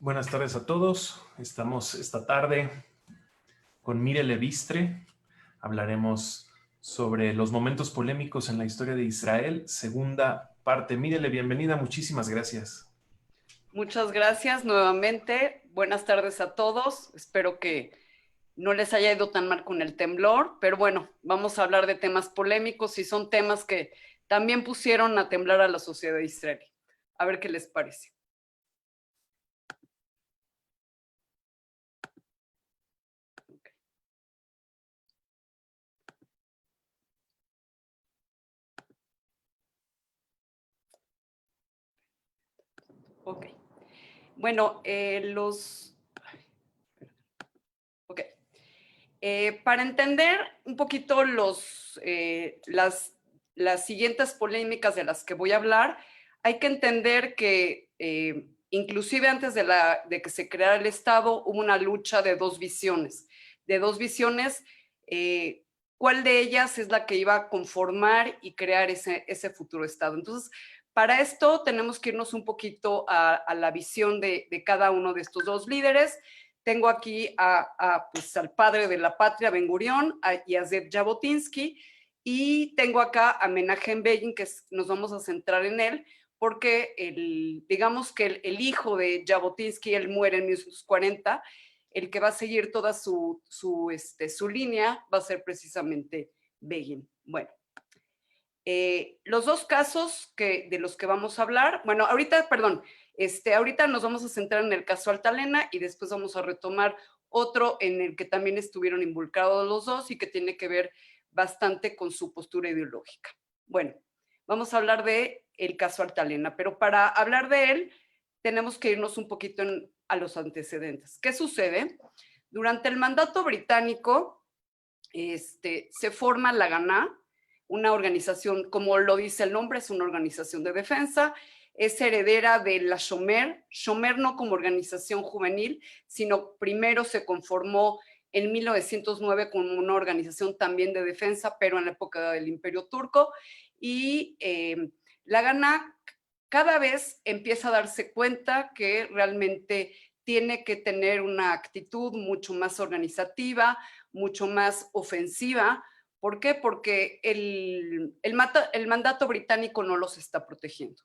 Buenas tardes a todos. Estamos esta tarde con Mirele Vistre. Hablaremos sobre los momentos polémicos en la historia de Israel, segunda parte. Mirele, bienvenida. Muchísimas gracias. Muchas gracias nuevamente. Buenas tardes a todos. Espero que no les haya ido tan mal con el temblor, pero bueno, vamos a hablar de temas polémicos y son temas que también pusieron a temblar a la sociedad israelí. A ver qué les parece. Ok. Bueno, para entender un poquito las siguientes polémicas de las que voy a hablar, hay que entender que inclusive antes de que se creara el Estado hubo una lucha de dos visiones. ¿Cuál de ellas es la que iba a conformar y crear ese futuro Estado? Entonces, para esto tenemos que irnos un poquito a la visión de cada uno de estos dos líderes. Tengo aquí pues, al padre de la patria, Ben Gurión, y a Zev Jabotinsky, y tengo acá a Menachem Begin, que nos vamos a centrar en él, porque digamos que el hijo de Jabotinsky, él muere en 1940, el que va a seguir toda su línea va a ser precisamente Begin. Bueno, los dos casos de los que vamos a hablar, bueno, ahorita nos vamos a centrar en el caso Altalena y después vamos a retomar otro en el que también estuvieron involucrados los dos y que tiene que ver bastante con su postura ideológica. Bueno, vamos a hablar de el caso Altalena, pero para hablar de él tenemos que irnos un poquito a los antecedentes. ¿Qué sucede? Durante el mandato británico se forma la Haganah, una organización, como lo dice el nombre, es una organización de defensa, es heredera de la Shomer no como organización juvenil, sino primero se conformó en 1909 como una organización también de defensa, pero en la época del Imperio Turco, y la Haganah cada vez empieza a darse cuenta que realmente tiene que tener una actitud mucho más organizativa, mucho más ofensiva. ¿Por qué? Porque el mandato británico no los está protegiendo.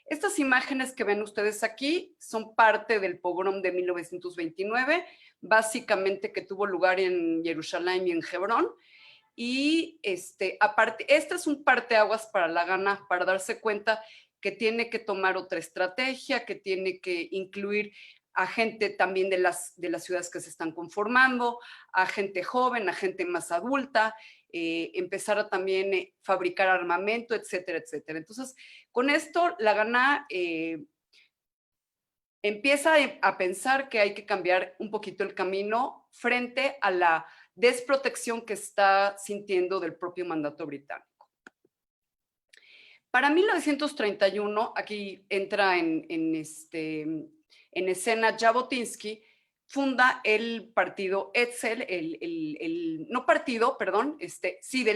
Estas imágenes que ven ustedes aquí son parte del pogrom de 1929, básicamente que tuvo lugar en Jerusalén y en Hebrón. Y aparte, este es un parteaguas para la Haganah, para darse cuenta que tiene que tomar otra estrategia, que tiene que incluir a gente también de las ciudades que se están conformando, a gente joven, a gente más adulta, empezar a también fabricar armamento, etcétera, etcétera. Entonces, con esto la Haganah empieza a pensar que hay que cambiar un poquito el camino frente a la desprotección que está sintiendo del propio mandato británico. Para 1931, aquí entra en escena Jabotinsky, funda el partido Etzel, del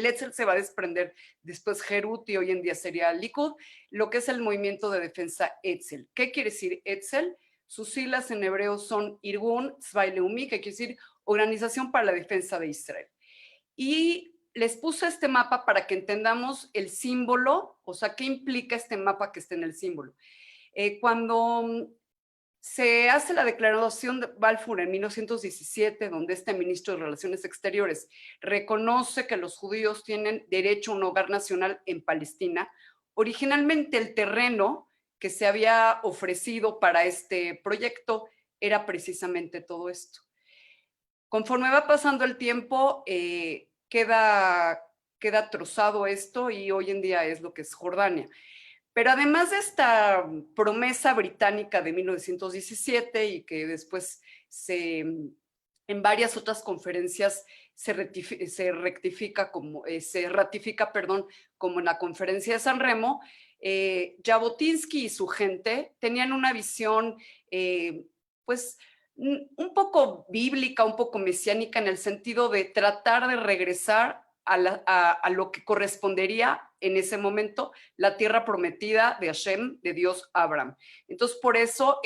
Etzel se va a desprender después Herut y hoy en día sería Likud, lo que es el movimiento de defensa Etzel. ¿Qué quiere decir Etzel? Sus siglas en hebreo son Irgun Tzvai Leumi, que quiere decir Organización para la Defensa de Israel. Y les puse este mapa para que entendamos el símbolo, o sea, qué implica este mapa que está en el símbolo. Cuando se hace la declaración de Balfour en 1917, donde este ministro de Relaciones Exteriores reconoce que los judíos tienen derecho a un hogar nacional en Palestina, originalmente el terreno que se había ofrecido para este proyecto era precisamente todo esto. Conforme va pasando el tiempo, queda trozado esto y hoy en día es lo que es Jordania. Pero además de esta promesa británica de 1917 y que después en varias otras conferencias se ratifica como en la conferencia de San Remo, Jabotinsky y su gente tenían una visión pues un poco bíblica, un poco mesiánica, en el sentido de tratar de regresar a lo que correspondería en ese momento la tierra prometida de Hashem, de Dios a Abraham. Entonces, por eso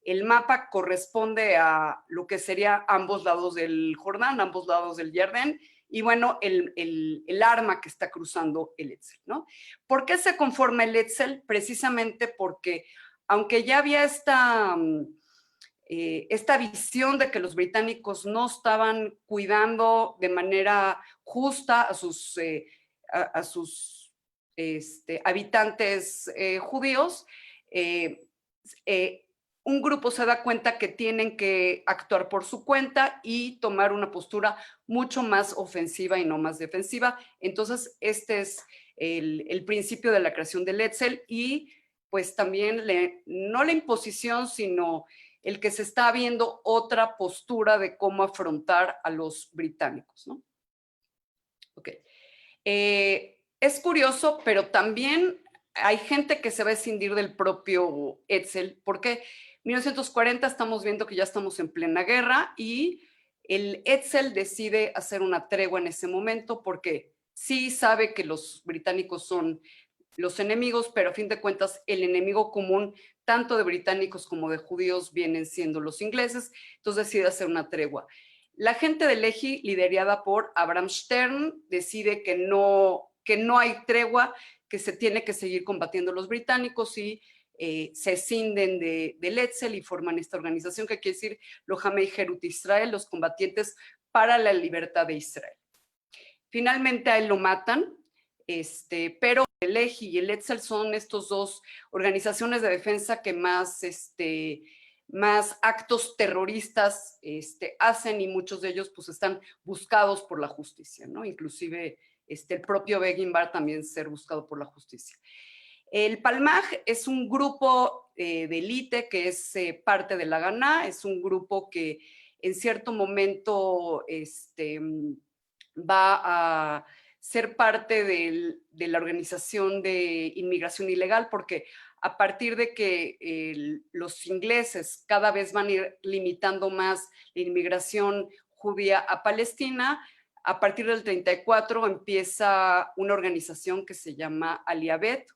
el mapa corresponde a lo que sería ambos lados del Jordán, ambos lados del Jordán, y bueno, el arma que está cruzando el Etzel, ¿no? ¿Por qué se conforma el Etzel? Precisamente porque, aunque ya había esta visión de que los británicos no estaban cuidando de manera justa a sus habitantes judíos, un grupo se da cuenta que tienen que actuar por su cuenta y tomar una postura mucho más ofensiva y no más defensiva. Entonces, este es el principio de la creación del Etzel y pues también no la imposición, sino el que se está viendo otra postura de cómo afrontar a los británicos, ¿no? Ok. Es curioso, pero también hay gente que se va a escindir del propio Etzel, porque 1940 estamos viendo que ya estamos en plena guerra y el Etzel decide hacer una tregua en ese momento porque sí sabe que los británicos son los enemigos, pero a fin de cuentas el enemigo común tanto de británicos como de judíos vienen siendo los ingleses, entonces decide hacer una tregua. La gente de Lehi, liderada por Abraham Stern, decide que no hay tregua, que se tiene que seguir combatiendo los británicos y se escinden del Etzel y forman esta organización que quiere decir Lohamei Herut Israel, los combatientes para la libertad de Israel. Finalmente a él lo matan, pero el Lehi y el Etzel son estos dos organizaciones de defensa que más actos terroristas hacen y muchos de ellos pues están buscados por la justicia, ¿no? Inclusive el propio Begin Bar también ser buscado por la justicia. El Palmaj es un grupo de élite que es parte de la Haganah, es un grupo que en cierto momento va a ser parte de la organización de inmigración ilegal, porque a partir de que los ingleses cada vez van a ir limitando más la inmigración judía a Palestina, a partir del 34 empieza una organización que se llama Aliabet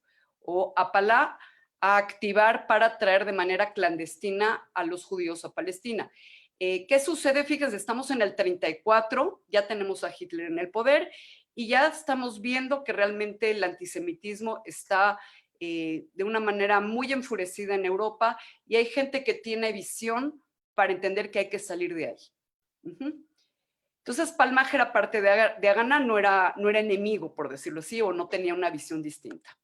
o Apalá a activar para traer de manera clandestina a los judíos a Palestina. ¿Qué sucede? Fíjense, estamos en el 34, ya tenemos a Hitler en el poder y ya estamos viendo que realmente el antisemitismo está de una manera muy enfurecida en Europa y hay gente que tiene visión para entender que hay que salir de ahí. Entonces, Palmaj era parte de Haganah, no era enemigo, por decirlo así, o no tenía una visión distinta.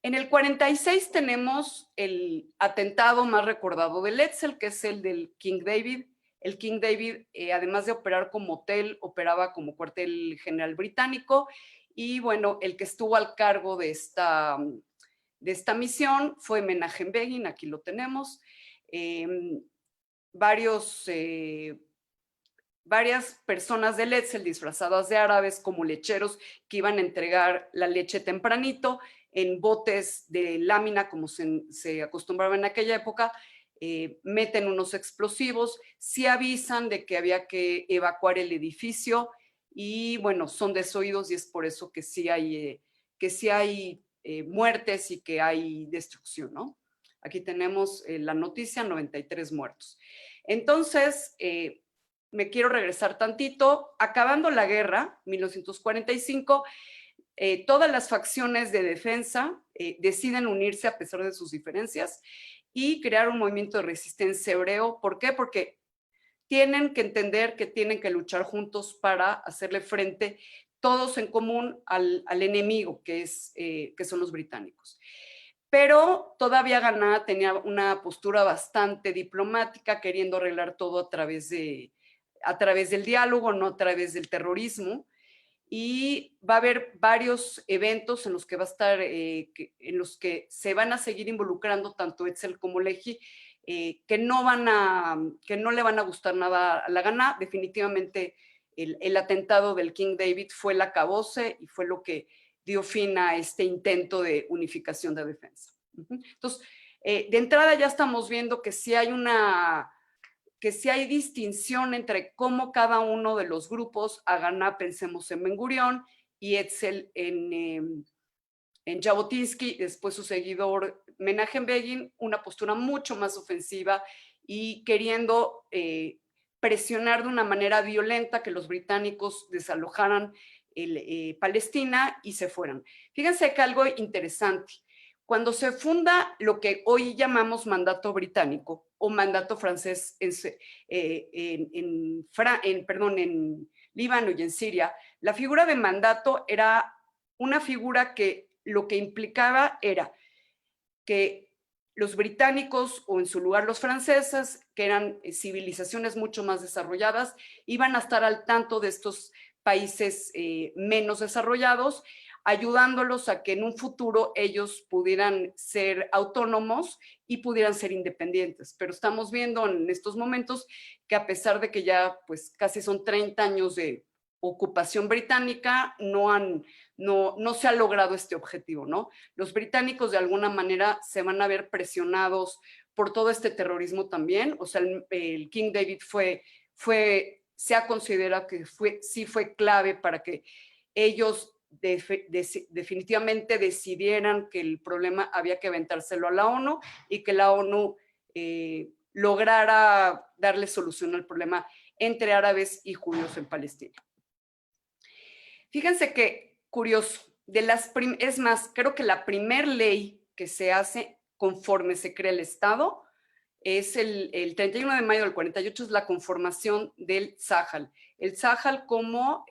En el 46 tenemos el atentado más recordado del Etzel, que es el del King David. El King David, además de operar como hotel, operaba como cuartel general británico. Y bueno, el que estuvo al cargo de esta misión fue Menachem Begin, aquí lo tenemos. Varias personas del Etzel disfrazadas de árabes como lecheros que iban a entregar la leche tempranito en botes de lámina como se acostumbraba en aquella época, meten unos explosivos, sí avisan de que había que evacuar el edificio y bueno, son desoídos y es por eso que sí hay muertes y que hay destrucción, ¿no? Aquí tenemos la noticia, 93 muertos. Entonces, me quiero regresar tantito. Acabando la guerra, 1945, todas las facciones de defensa deciden unirse a pesar de sus diferencias y crear un movimiento de resistencia hebreo. ¿Por qué? Porque tienen que entender que tienen que luchar juntos para hacerle frente todos en común al enemigo que son los británicos. Pero todavía Haganah tenía una postura bastante diplomática, queriendo arreglar todo a través del diálogo, no a través del terrorismo. Y va a haber varios eventos en los que va a estar, en los que se van a seguir involucrando tanto Etzel como Lehi, que no le van a gustar nada a la Haganah. Definitivamente el atentado del King David fue el acabose y fue lo que dio fin a este intento de unificación de defensa. Entonces, de entrada ya estamos viendo que sí hay distinción entre cómo cada uno de los grupos, Haganah pensemos en Ben Gurión y Etzel en en Jabotinsky, después su seguidor Menachem Begin, una postura mucho más ofensiva y queriendo presionar de una manera violenta que los británicos desalojaran Palestina y se fueran. Fíjense que algo interesante, cuando se funda lo que hoy llamamos mandato británico o mandato francés en Líbano y en Siria, la figura de mandato era una figura que lo que implicaba era que los británicos o en su lugar los franceses, que eran civilizaciones mucho más desarrolladas, iban a estar al tanto de estos países menos desarrollados, ayudándolos a que en un futuro ellos pudieran ser autónomos y pudieran ser independientes. Pero estamos viendo en estos momentos que a pesar de que ya pues casi son 30 años de ocupación británica, no se ha logrado este objetivo, ¿no? Los británicos de alguna manera se van a ver presionados por todo este terrorismo también. O sea, el King David se ha considerado que sí fue clave para que ellos definitivamente decidieran que el problema había que aventárselo a la ONU y que la ONU lograra darle solución al problema entre árabes y judíos en Palestina. Fíjense que, curioso, es más, creo que la primer ley que se hace conforme se crea el Estado es el 31 de mayo del 48, es la conformación del Tzahal. El Tzahal como,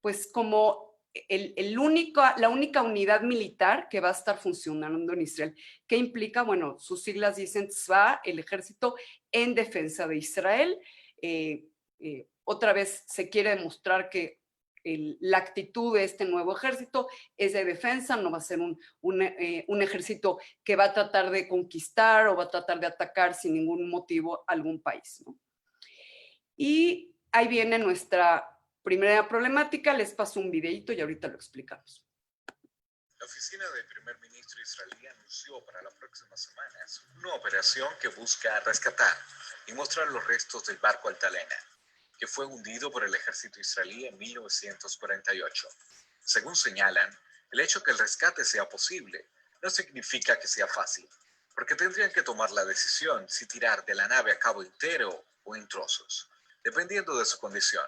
pues como la única unidad militar que va a estar funcionando en Israel. ¿Qué implica? Bueno, sus siglas dicen Tzva, el ejército en defensa de Israel. Otra vez se quiere demostrar que la actitud de este nuevo ejército es de defensa, no va a ser un ejército que va a tratar de conquistar o va a tratar de atacar sin ningún motivo algún país, ¿no? Y ahí viene nuestra primera problemática. Les paso un videito y ahorita lo explicamos. La oficina del primer ministro israelí anunció para las próximas semanas una operación que busca rescatar y mostrar los restos del barco Altalena, que fue hundido por el ejército israelí en 1948. Según señalan, el hecho que el rescate sea posible no significa que sea fácil, porque tendrían que tomar la decisión si tirar de la nave a cabo entero o en trozos, dependiendo de su condición.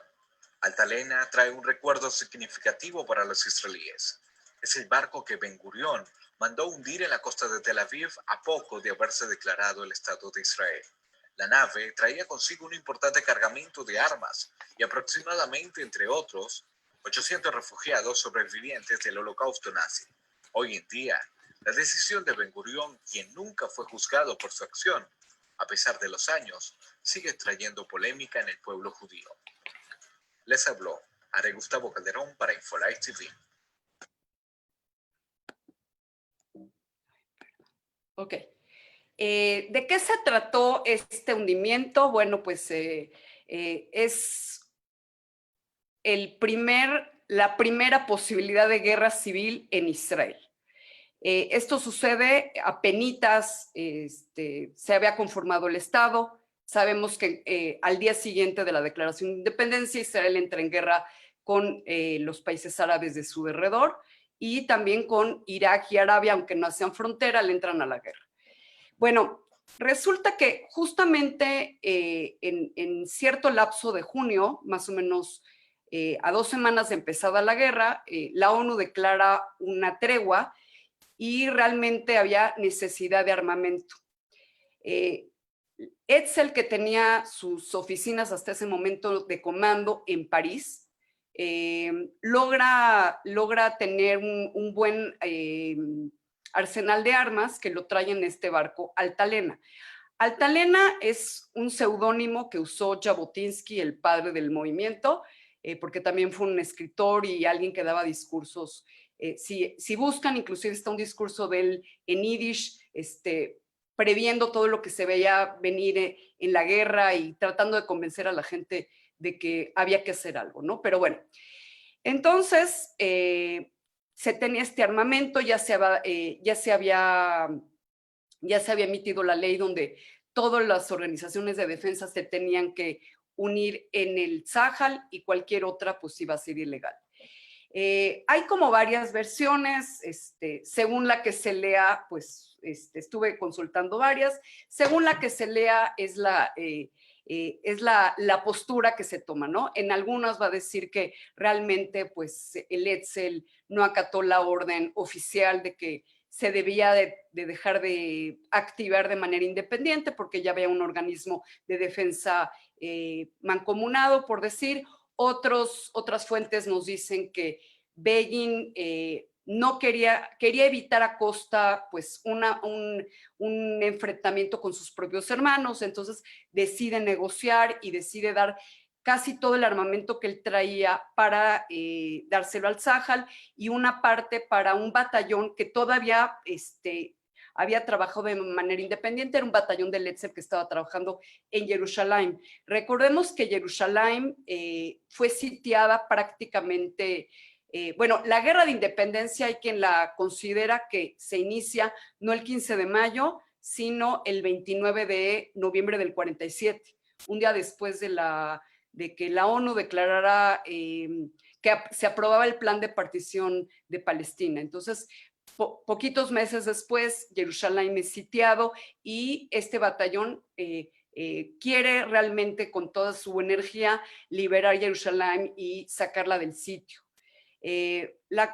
Altalena trae un recuerdo significativo para los israelíes. Es el barco que Ben Gurión mandó hundir en la costa de Tel Aviv a poco de haberse declarado el Estado de Israel. La nave traía consigo un importante cargamento de armas y aproximadamente, entre otros, 800 refugiados sobrevivientes del Holocausto nazi. Hoy en día, la decisión de Ben Gurión, quien nunca fue juzgado por su acción, a pesar de los años, sigue trayendo polémica en el pueblo judío. Les habló Are Gustavo Calderón para Infolife TV. Ok. ¿De qué se trató este hundimiento? Bueno, pues es la primera posibilidad de guerra civil en Israel. Esto sucede apenitas, se había conformado el Estado. Sabemos que al día siguiente de la declaración de independencia, Israel entra en guerra con los países árabes de su derredor y también con Irak y Arabia, aunque no hacían frontera, le entran a la guerra. Bueno, resulta que justamente en cierto lapso de junio, más o menos a 2 semanas de empezada la guerra, la ONU declara una tregua y realmente había necesidad de armamento. Etzel, que tenía sus oficinas hasta ese momento de comando en París, logra tener un buen arsenal de armas que lo trae en este barco Altalena. Altalena es un seudónimo que usó Jabotinsky, el padre del movimiento, porque también fue un escritor y alguien que daba discursos. Si buscan, inclusive está un discurso de él en yiddish, previendo todo lo que se veía venir en la guerra y tratando de convencer a la gente de que había que hacer algo, ¿no? Pero bueno, entonces se tenía este armamento, ya se había emitido la ley donde todas las organizaciones de defensa se tenían que unir en el Tzahal y cualquier otra pues iba a ser ilegal. Hay como varias versiones, según la que se lea, pues estuve consultando varias, según la que se lea es la postura que se toma, ¿no? En algunas va a decir que realmente pues el Etzel no acató la orden oficial de que se debía de dejar de activar de manera independiente porque ya había un organismo de defensa mancomunado, por decir. Otras fuentes nos dicen que Begin no quería evitar a costa pues un enfrentamiento con sus propios hermanos, entonces decide negociar y decide dar casi todo el armamento que él traía para dárselo al Tzahal y una parte para un batallón que todavía había trabajado de manera independiente, era un batallón del Etzel que estaba trabajando en Jerusalén. Recordemos que Jerusalén fue sitiada prácticamente, bueno, la guerra de independencia hay quien la considera que se inicia no el 15 de mayo, sino el 29 de noviembre del 47, un día después de que la ONU declarara que se aprobaba el plan de partición de Palestina. Entonces, poquitos meses después, Jerusalén es sitiado y este batallón quiere realmente con toda su energía liberar Jerusalén y sacarla del sitio.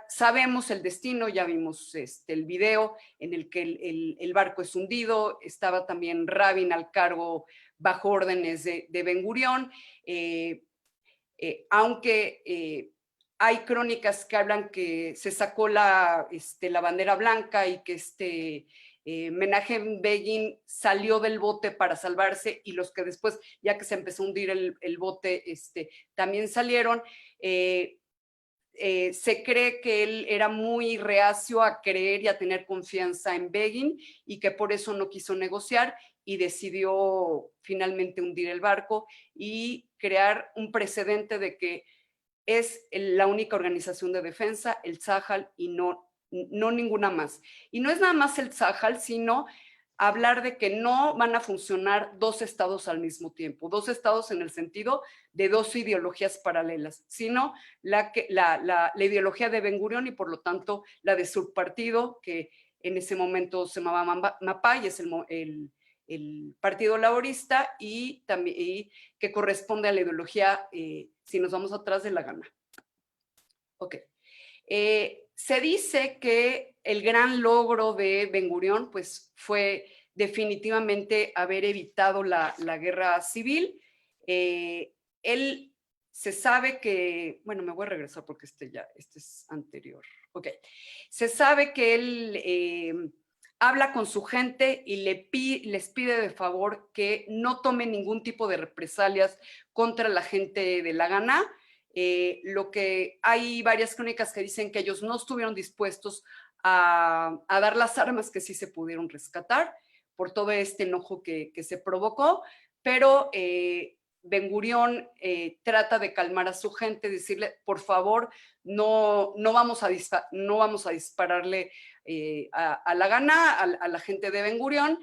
Sabemos el destino, ya vimos el video en el que el barco es hundido, estaba también Rabin al cargo bajo órdenes de Ben Gurión, aunque hay crónicas que hablan que se sacó la bandera blanca y que Menachem Begin salió del bote para salvarse y los que después, ya que se empezó a hundir el bote, también salieron. Se cree que él era muy reacio a creer y a tener confianza en Begin y que por eso no quiso negociar y decidió finalmente hundir el barco y crear un precedente de que es la única organización de defensa, el Tzahal, y no ninguna más. Y no es nada más el Tzahal, sino hablar de que no van a funcionar dos estados al mismo tiempo, dos estados en el sentido de dos ideologías paralelas, sino la ideología de Ben Gurión y por lo tanto la de su partido, que en ese momento se llamaba Mapay, es el Partido Laborista y que corresponde a la ideología, si nos vamos atrás, de la Gana. Ok. Se dice que el gran logro de Ben Gurión pues, fue definitivamente haber evitado la guerra civil. Él se sabe que, bueno, me voy a regresar porque este es anterior. Ok. Se sabe que él habla con su gente y les pide de favor que no tomen ningún tipo de represalias contra la gente de la Gana. Lo que hay varias crónicas que dicen que ellos no estuvieron dispuestos a dar las armas que sí se pudieron rescatar por todo este enojo que se provocó, pero Ben Gurión trata de calmar a su gente, decirle, por favor, no vamos a dispararle a la Gana, a la gente de Ben Gurión,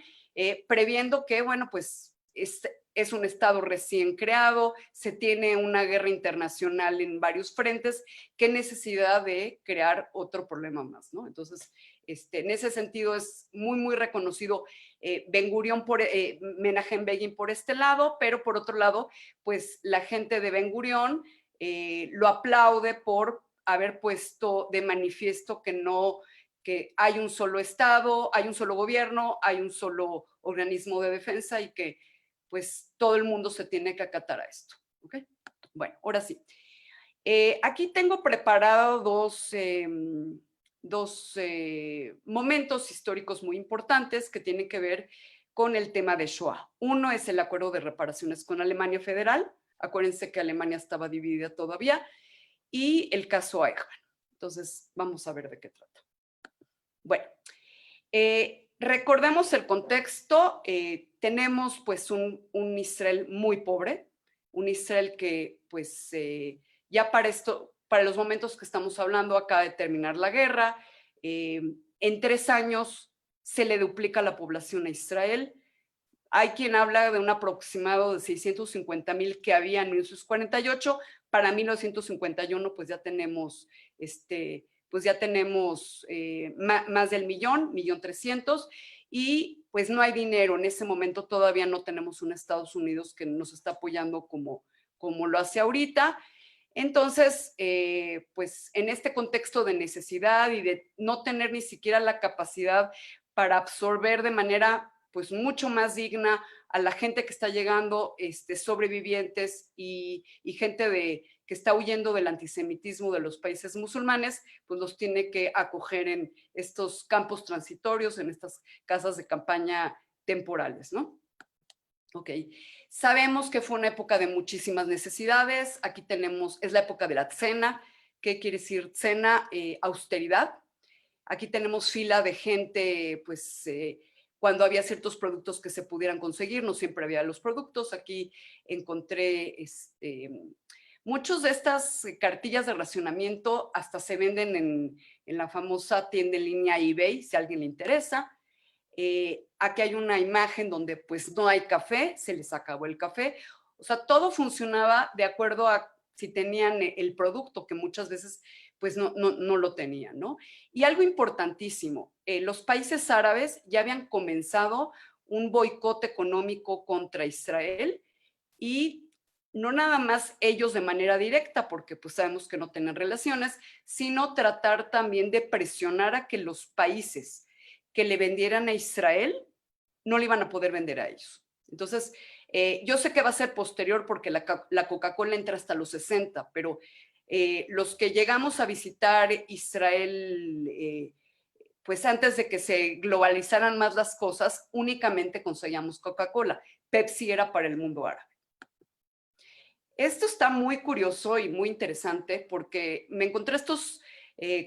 previendo que, bueno, pues es un estado recién creado, se tiene una guerra internacional en varios frentes, qué necesidad de crear otro problema más, ¿no? Entonces, en ese sentido es muy, muy reconocido Ben Gurión Menachem Begin por este lado, pero por otro lado, pues la gente de Ben Gurión lo aplaude por haber puesto de manifiesto que hay un solo estado, hay un solo gobierno, hay un solo organismo de defensa y que pues todo el mundo se tiene que acatar a esto. ¿Okay? Bueno, ahora sí. Aquí tengo preparado dos momentos históricos muy importantes que tienen que ver con el tema de Shoah. Uno es el acuerdo de reparaciones con Alemania Federal. Acuérdense que Alemania estaba dividida todavía. Y el caso Eichmann. Entonces, vamos a ver de qué trata. Bueno, recordemos el contexto. Tenemos pues un Israel muy pobre, un Israel que pues ya para los momentos que estamos hablando, acaba de terminar la guerra. En 3 años se le duplica la población a Israel. Hay quien habla de un aproximado de 650,000 que había en 1948. Para 1951 pues ya tenemos pues ya tenemos más del 1.300.000, y pues no hay dinero. En ese momento todavía no tenemos un Estados Unidos que nos está apoyando como lo hace ahorita. Entonces, pues en este contexto de necesidad y de no tener ni siquiera la capacidad para absorber de manera pues mucho más digna a la gente que está llegando, sobrevivientes y gente que está huyendo del antisemitismo de los países musulmanes, pues los tiene que acoger en estos campos transitorios, en estas casas de campaña temporales, ¿no? Ok, sabemos que fue una época de muchísimas necesidades. Aquí tenemos, es la época de la tzena. ¿Qué quiere decir tzena? Austeridad. Aquí tenemos fila de gente, pues cuando había ciertos productos que se pudieran conseguir, no siempre había los productos. Aquí encontré muchos de estas cartillas de racionamiento hasta se venden en la famosa tienda en línea eBay, si a alguien le interesa. Aquí hay una imagen donde pues no hay café, se les acabó el café. O sea, todo funcionaba de acuerdo a si tenían el producto, que muchas veces pues no lo tenían, ¿no? Y algo importantísimo, los países árabes ya habían comenzado un boicot económico contra Israel, y no nada más ellos de manera directa, porque pues sabemos que no tienen relaciones, sino tratar también de presionar a que los países que le vendieran a Israel no le iban a poder vender a ellos. Entonces, yo sé que va a ser posterior porque la Coca-Cola entra hasta los 60, pero los que llegamos a visitar Israel, pues antes de que se globalizaran más las cosas, únicamente conseguíamos Coca-Cola. Pepsi era para el mundo árabe. Esto está muy curioso y muy interesante porque me encontré estos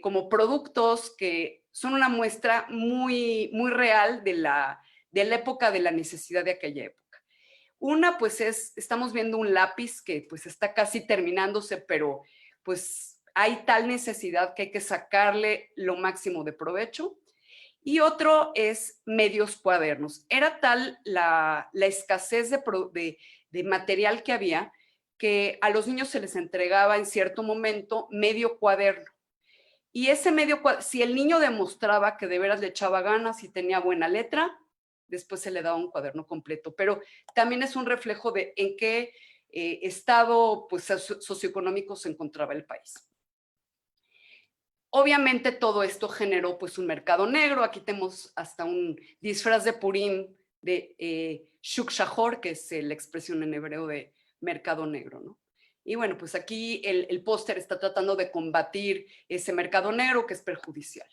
como productos que son una muestra muy, muy real de la época de la necesidad de aquella época. Una, pues estamos viendo un lápiz que pues está casi terminándose, pero pues hay tal necesidad que hay que sacarle lo máximo de provecho. Y otro es medios cuadernos. Era tal la escasez de material que había, que a los niños se les entregaba en cierto momento medio cuaderno. Y ese medio cuaderno, si el niño demostraba que de veras le echaba ganas y tenía buena letra, después se le daba un cuaderno completo. Pero también es un reflejo de en qué estado pues, socioeconómico se encontraba el país. Obviamente todo esto generó pues un mercado negro. Aquí tenemos hasta un disfraz de Purim de Shuk Shahor, que es la expresión en hebreo de mercado negro, ¿no? Y bueno, pues aquí el póster está tratando de combatir ese mercado negro que es perjudicial.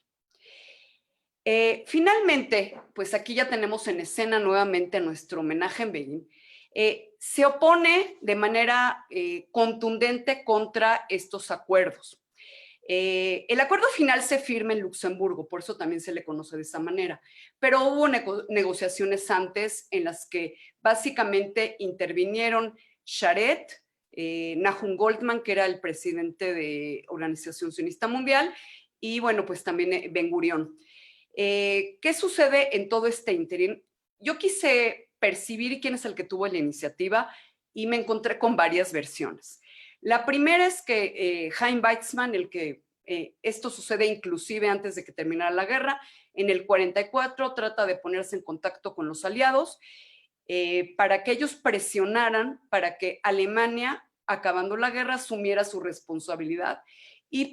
Finalmente, pues aquí ya tenemos en escena nuevamente nuestro homenaje en Begin. Se opone de manera contundente contra estos acuerdos. El acuerdo final se firma en Luxemburgo, por eso también se le conoce de esa manera, pero hubo negociaciones antes en las que básicamente intervinieron Sharet, Nahum Goldman, que era el presidente de Organización Sionista Mundial, y bueno, pues también Ben Gurión. ¿Qué sucede en todo este interín? Yo quise percibir quién es el que tuvo la iniciativa y me encontré con varias versiones. La primera es que Chaim Weizmann, esto sucede inclusive antes de que terminara la guerra, en el 44 trata de ponerse en contacto con los aliados para que ellos presionaran para que Alemania, acabando la guerra, asumiera su responsabilidad y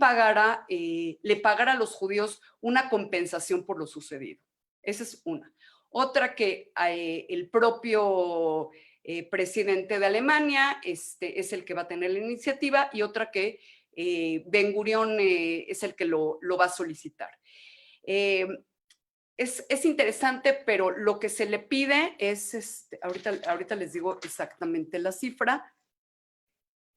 le pagara a los judíos una compensación por lo sucedido. Esa es una. Otra, que el propio presidente de Alemania es el que va a tener la iniciativa, y otra que Ben Gurión es el que lo va a solicitar. Es interesante, pero lo que se le pide es, ahorita les digo exactamente la cifra.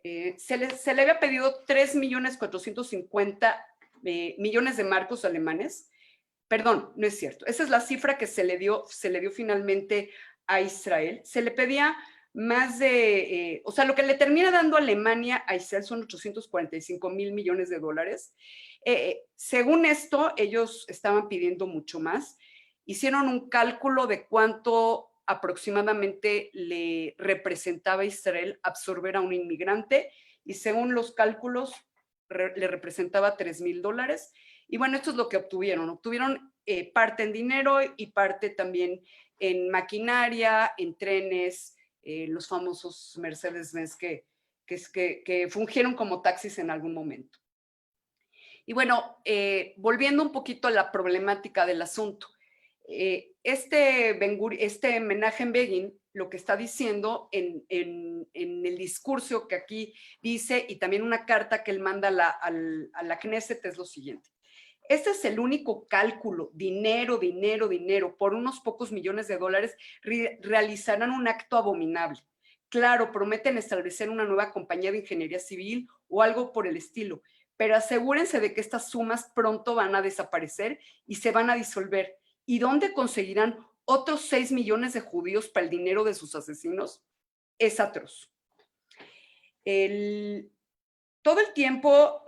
Se le había pedido 3.450.000 millones de marcos alemanes. Perdón, no es cierto. Esa es la cifra que se le dio finalmente a Israel. Se le pedía más de, o sea, lo que le termina dando Alemania a Israel son 845.000 millones de dólares. Según esto, ellos estaban pidiendo mucho más. Hicieron un cálculo de cuánto aproximadamente le representaba a Israel absorber a un inmigrante, y según los cálculos le representaba $3,000. Y bueno, esto es lo que obtuvieron. Obtuvieron parte en dinero y parte también en maquinaria, en trenes, los famosos Mercedes-Benz que fungieron como taxis en algún momento. Y bueno, volviendo un poquito a la problemática del asunto, este Menachem Begin lo que está diciendo en el discurso que aquí dice y también una carta que él manda a la Knesset es lo siguiente. Este es el único cálculo, dinero, por unos pocos millones de dólares realizarán un acto abominable. Claro, prometen establecer una nueva compañía de ingeniería civil o algo por el estilo, pero asegúrense de que estas sumas pronto van a desaparecer y se van a disolver. ¿Y dónde conseguirán otros 6 millones de judíos para el dinero de sus asesinos? Es atroz. Todo el tiempo,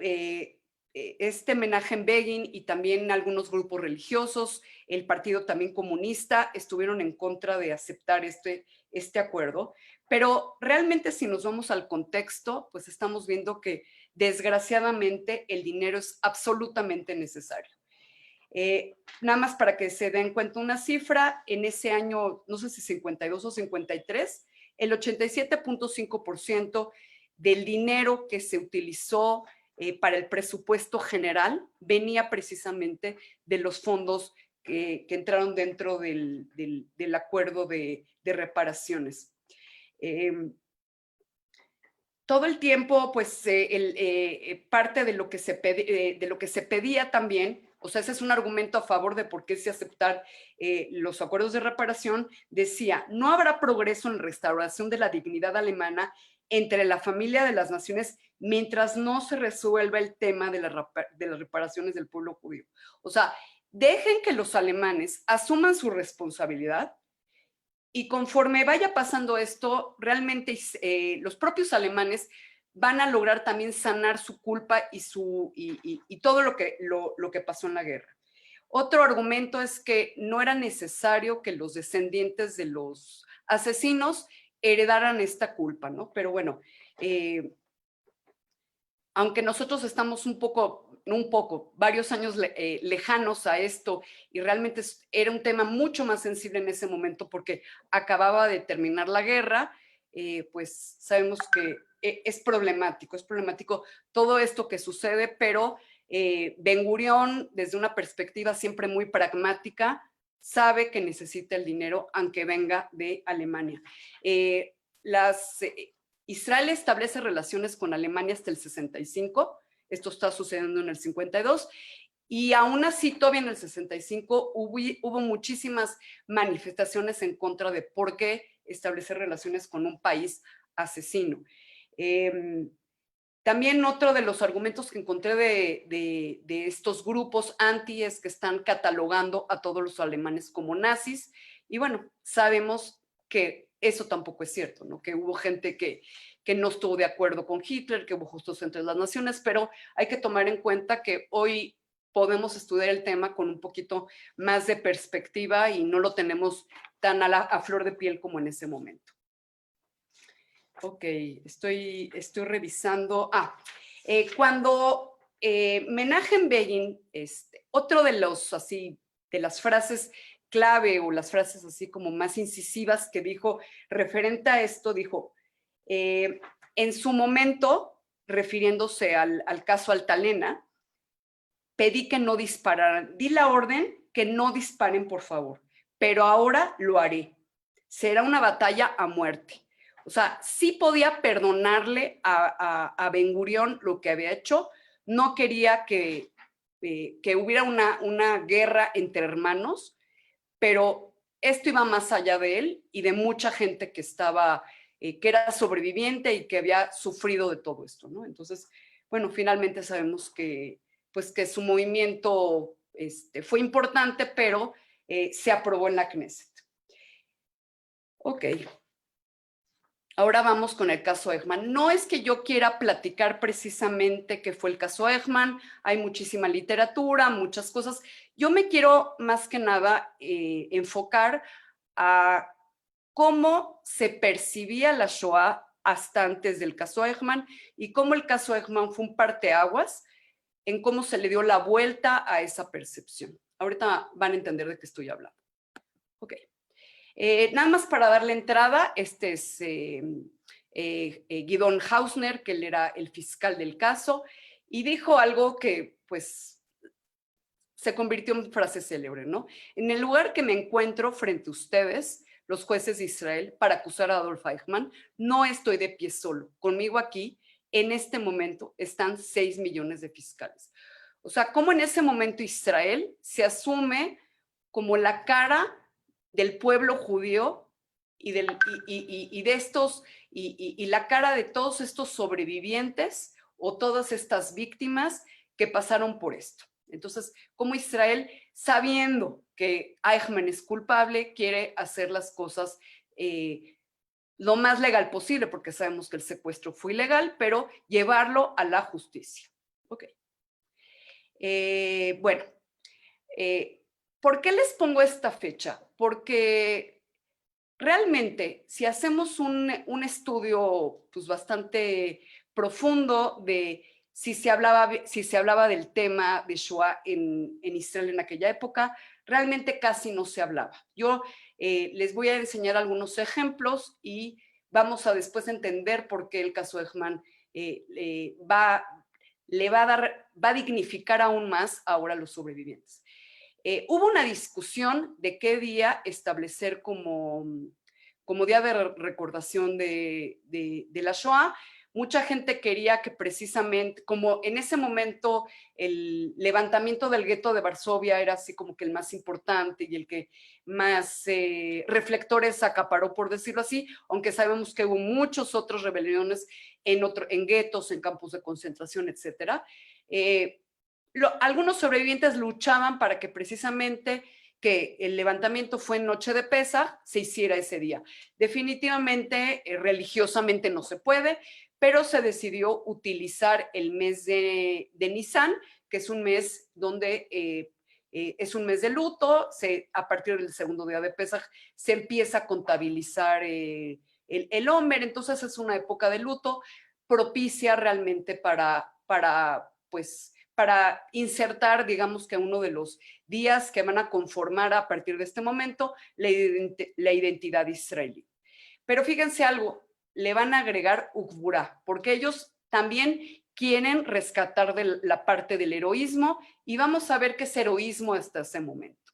este Menachem Begin y también algunos grupos religiosos, el partido también comunista, estuvieron en contra de aceptar este acuerdo. Pero realmente si nos vamos al contexto, pues estamos viendo que desgraciadamente el dinero es absolutamente necesario. Nada más para que se den cuenta una cifra, en ese año, no sé si 52 o 53, el 87.5% del dinero que se utilizó para el presupuesto general venía precisamente de los fondos que entraron dentro del acuerdo de reparaciones. Todo el tiempo, pues, parte de lo que se pedía también, o sea, ese es un argumento a favor de por qué se aceptar los acuerdos de reparación, decía, no habrá progreso en restauración de la dignidad alemana entre la familia de las naciones mientras no se resuelva el tema de las reparaciones del pueblo judío. O sea, dejen que los alemanes asuman su responsabilidad. Y conforme vaya pasando esto, realmente los propios alemanes van a lograr también sanar su culpa y todo lo que pasó en la guerra. Otro argumento es que no era necesario que los descendientes de los asesinos heredaran esta culpa, ¿no? Pero bueno, aunque nosotros estamos varios años lejanos a esto y realmente era un tema mucho más sensible en ese momento porque acababa de terminar la guerra, pues sabemos que es problemático todo esto que sucede, pero Ben-Gurión, desde una perspectiva siempre muy pragmática, sabe que necesita el dinero aunque venga de Alemania. Israel establece relaciones con Alemania hasta el 65, esto está sucediendo en el 52, y aún así todavía en el 65 hubo muchísimas manifestaciones en contra de por qué establecer relaciones con un país asesino. También otro de los argumentos que encontré de estos grupos anti es que están catalogando a todos los alemanes como nazis, y bueno, sabemos que eso tampoco es cierto, ¿no? Que hubo gente que no estuvo de acuerdo con Hitler, que hubo justos entre las naciones, pero hay que tomar en cuenta que hoy podemos estudiar el tema con un poquito más de perspectiva y no lo tenemos tan a flor de piel como en ese momento. Ok, estoy revisando. Cuando Menachem Begin, otro de las frases clave o las frases así como más incisivas que dijo referente a esto, dijo, en su momento, refiriéndose al caso Altalena, pedí que no dispararan, di la orden que no disparen, por favor, pero ahora lo haré. Será una batalla a muerte. O sea, sí podía perdonarle a Ben-Gurión lo que había hecho, no quería que hubiera una guerra entre hermanos, pero esto iba más allá de él y de mucha gente que era sobreviviente y que había sufrido de todo esto, ¿no? Entonces, bueno, finalmente sabemos que su movimiento fue importante, pero se aprobó en la Knesset. Ok. Ahora vamos con el caso Eichmann. No es que yo quiera platicar precisamente qué fue el caso Eichmann, hay muchísima literatura, muchas cosas. Yo me quiero más que nada enfocar a cómo se percibía la Shoah hasta antes del caso Eichmann y cómo el caso Eichmann fue un parteaguas en cómo se le dio la vuelta a esa percepción. Ahorita van a entender de qué estoy hablando. Ok. Nada más para darle entrada, este es Gideon Hausner, que él era el fiscal del caso, y dijo algo que pues se convirtió en frase célebre, ¿no? En el lugar que me encuentro frente a ustedes, los jueces de Israel, para acusar a Adolf Eichmann, no estoy de pie solo. Conmigo aquí, en este momento, están 6 millones de fiscales. O sea, cómo en ese momento Israel se asume como la cara del pueblo judío y de estos, y la cara de todos estos sobrevivientes o todas estas víctimas que pasaron por esto. Entonces, como Israel, sabiendo que Eichmann es culpable, quiere hacer las cosas lo más legal posible, porque sabemos que el secuestro fue ilegal, pero llevarlo a la justicia. Ok. Bueno, ¿por qué les pongo esta fecha? Porque realmente, si hacemos un estudio pues, bastante profundo de si se hablaba del tema de Shoah en Israel en aquella época, realmente casi no se hablaba. Yo les voy a enseñar algunos ejemplos y vamos a después entender por qué el caso Eichmann va a dignificar aún más ahora a los sobrevivientes. Hubo una discusión de qué día establecer como día de recordación de la Shoah. Mucha gente quería que precisamente, como en ese momento el levantamiento del gueto de Varsovia era así como que el más importante y el que más reflectores acaparó, por decirlo así, aunque sabemos que hubo muchos otros rebeliones en guetos, en campos de concentración, etcétera. Algunos sobrevivientes luchaban para que precisamente que el levantamiento fue en noche de Pesaj, se hiciera ese día. Definitivamente, religiosamente no se puede, pero se decidió utilizar el mes de Nisan, que es un mes donde es un mes de luto. A partir del segundo día de Pesaj se empieza a contabilizar el Omer, entonces es una época de luto propicia realmente para insertar, digamos que uno de los días que van a conformar a partir de este momento la identidad israelí. Pero fíjense algo, le van a agregar Ukbura, porque ellos también quieren rescatar de la parte del heroísmo y vamos a ver qué es heroísmo hasta ese momento.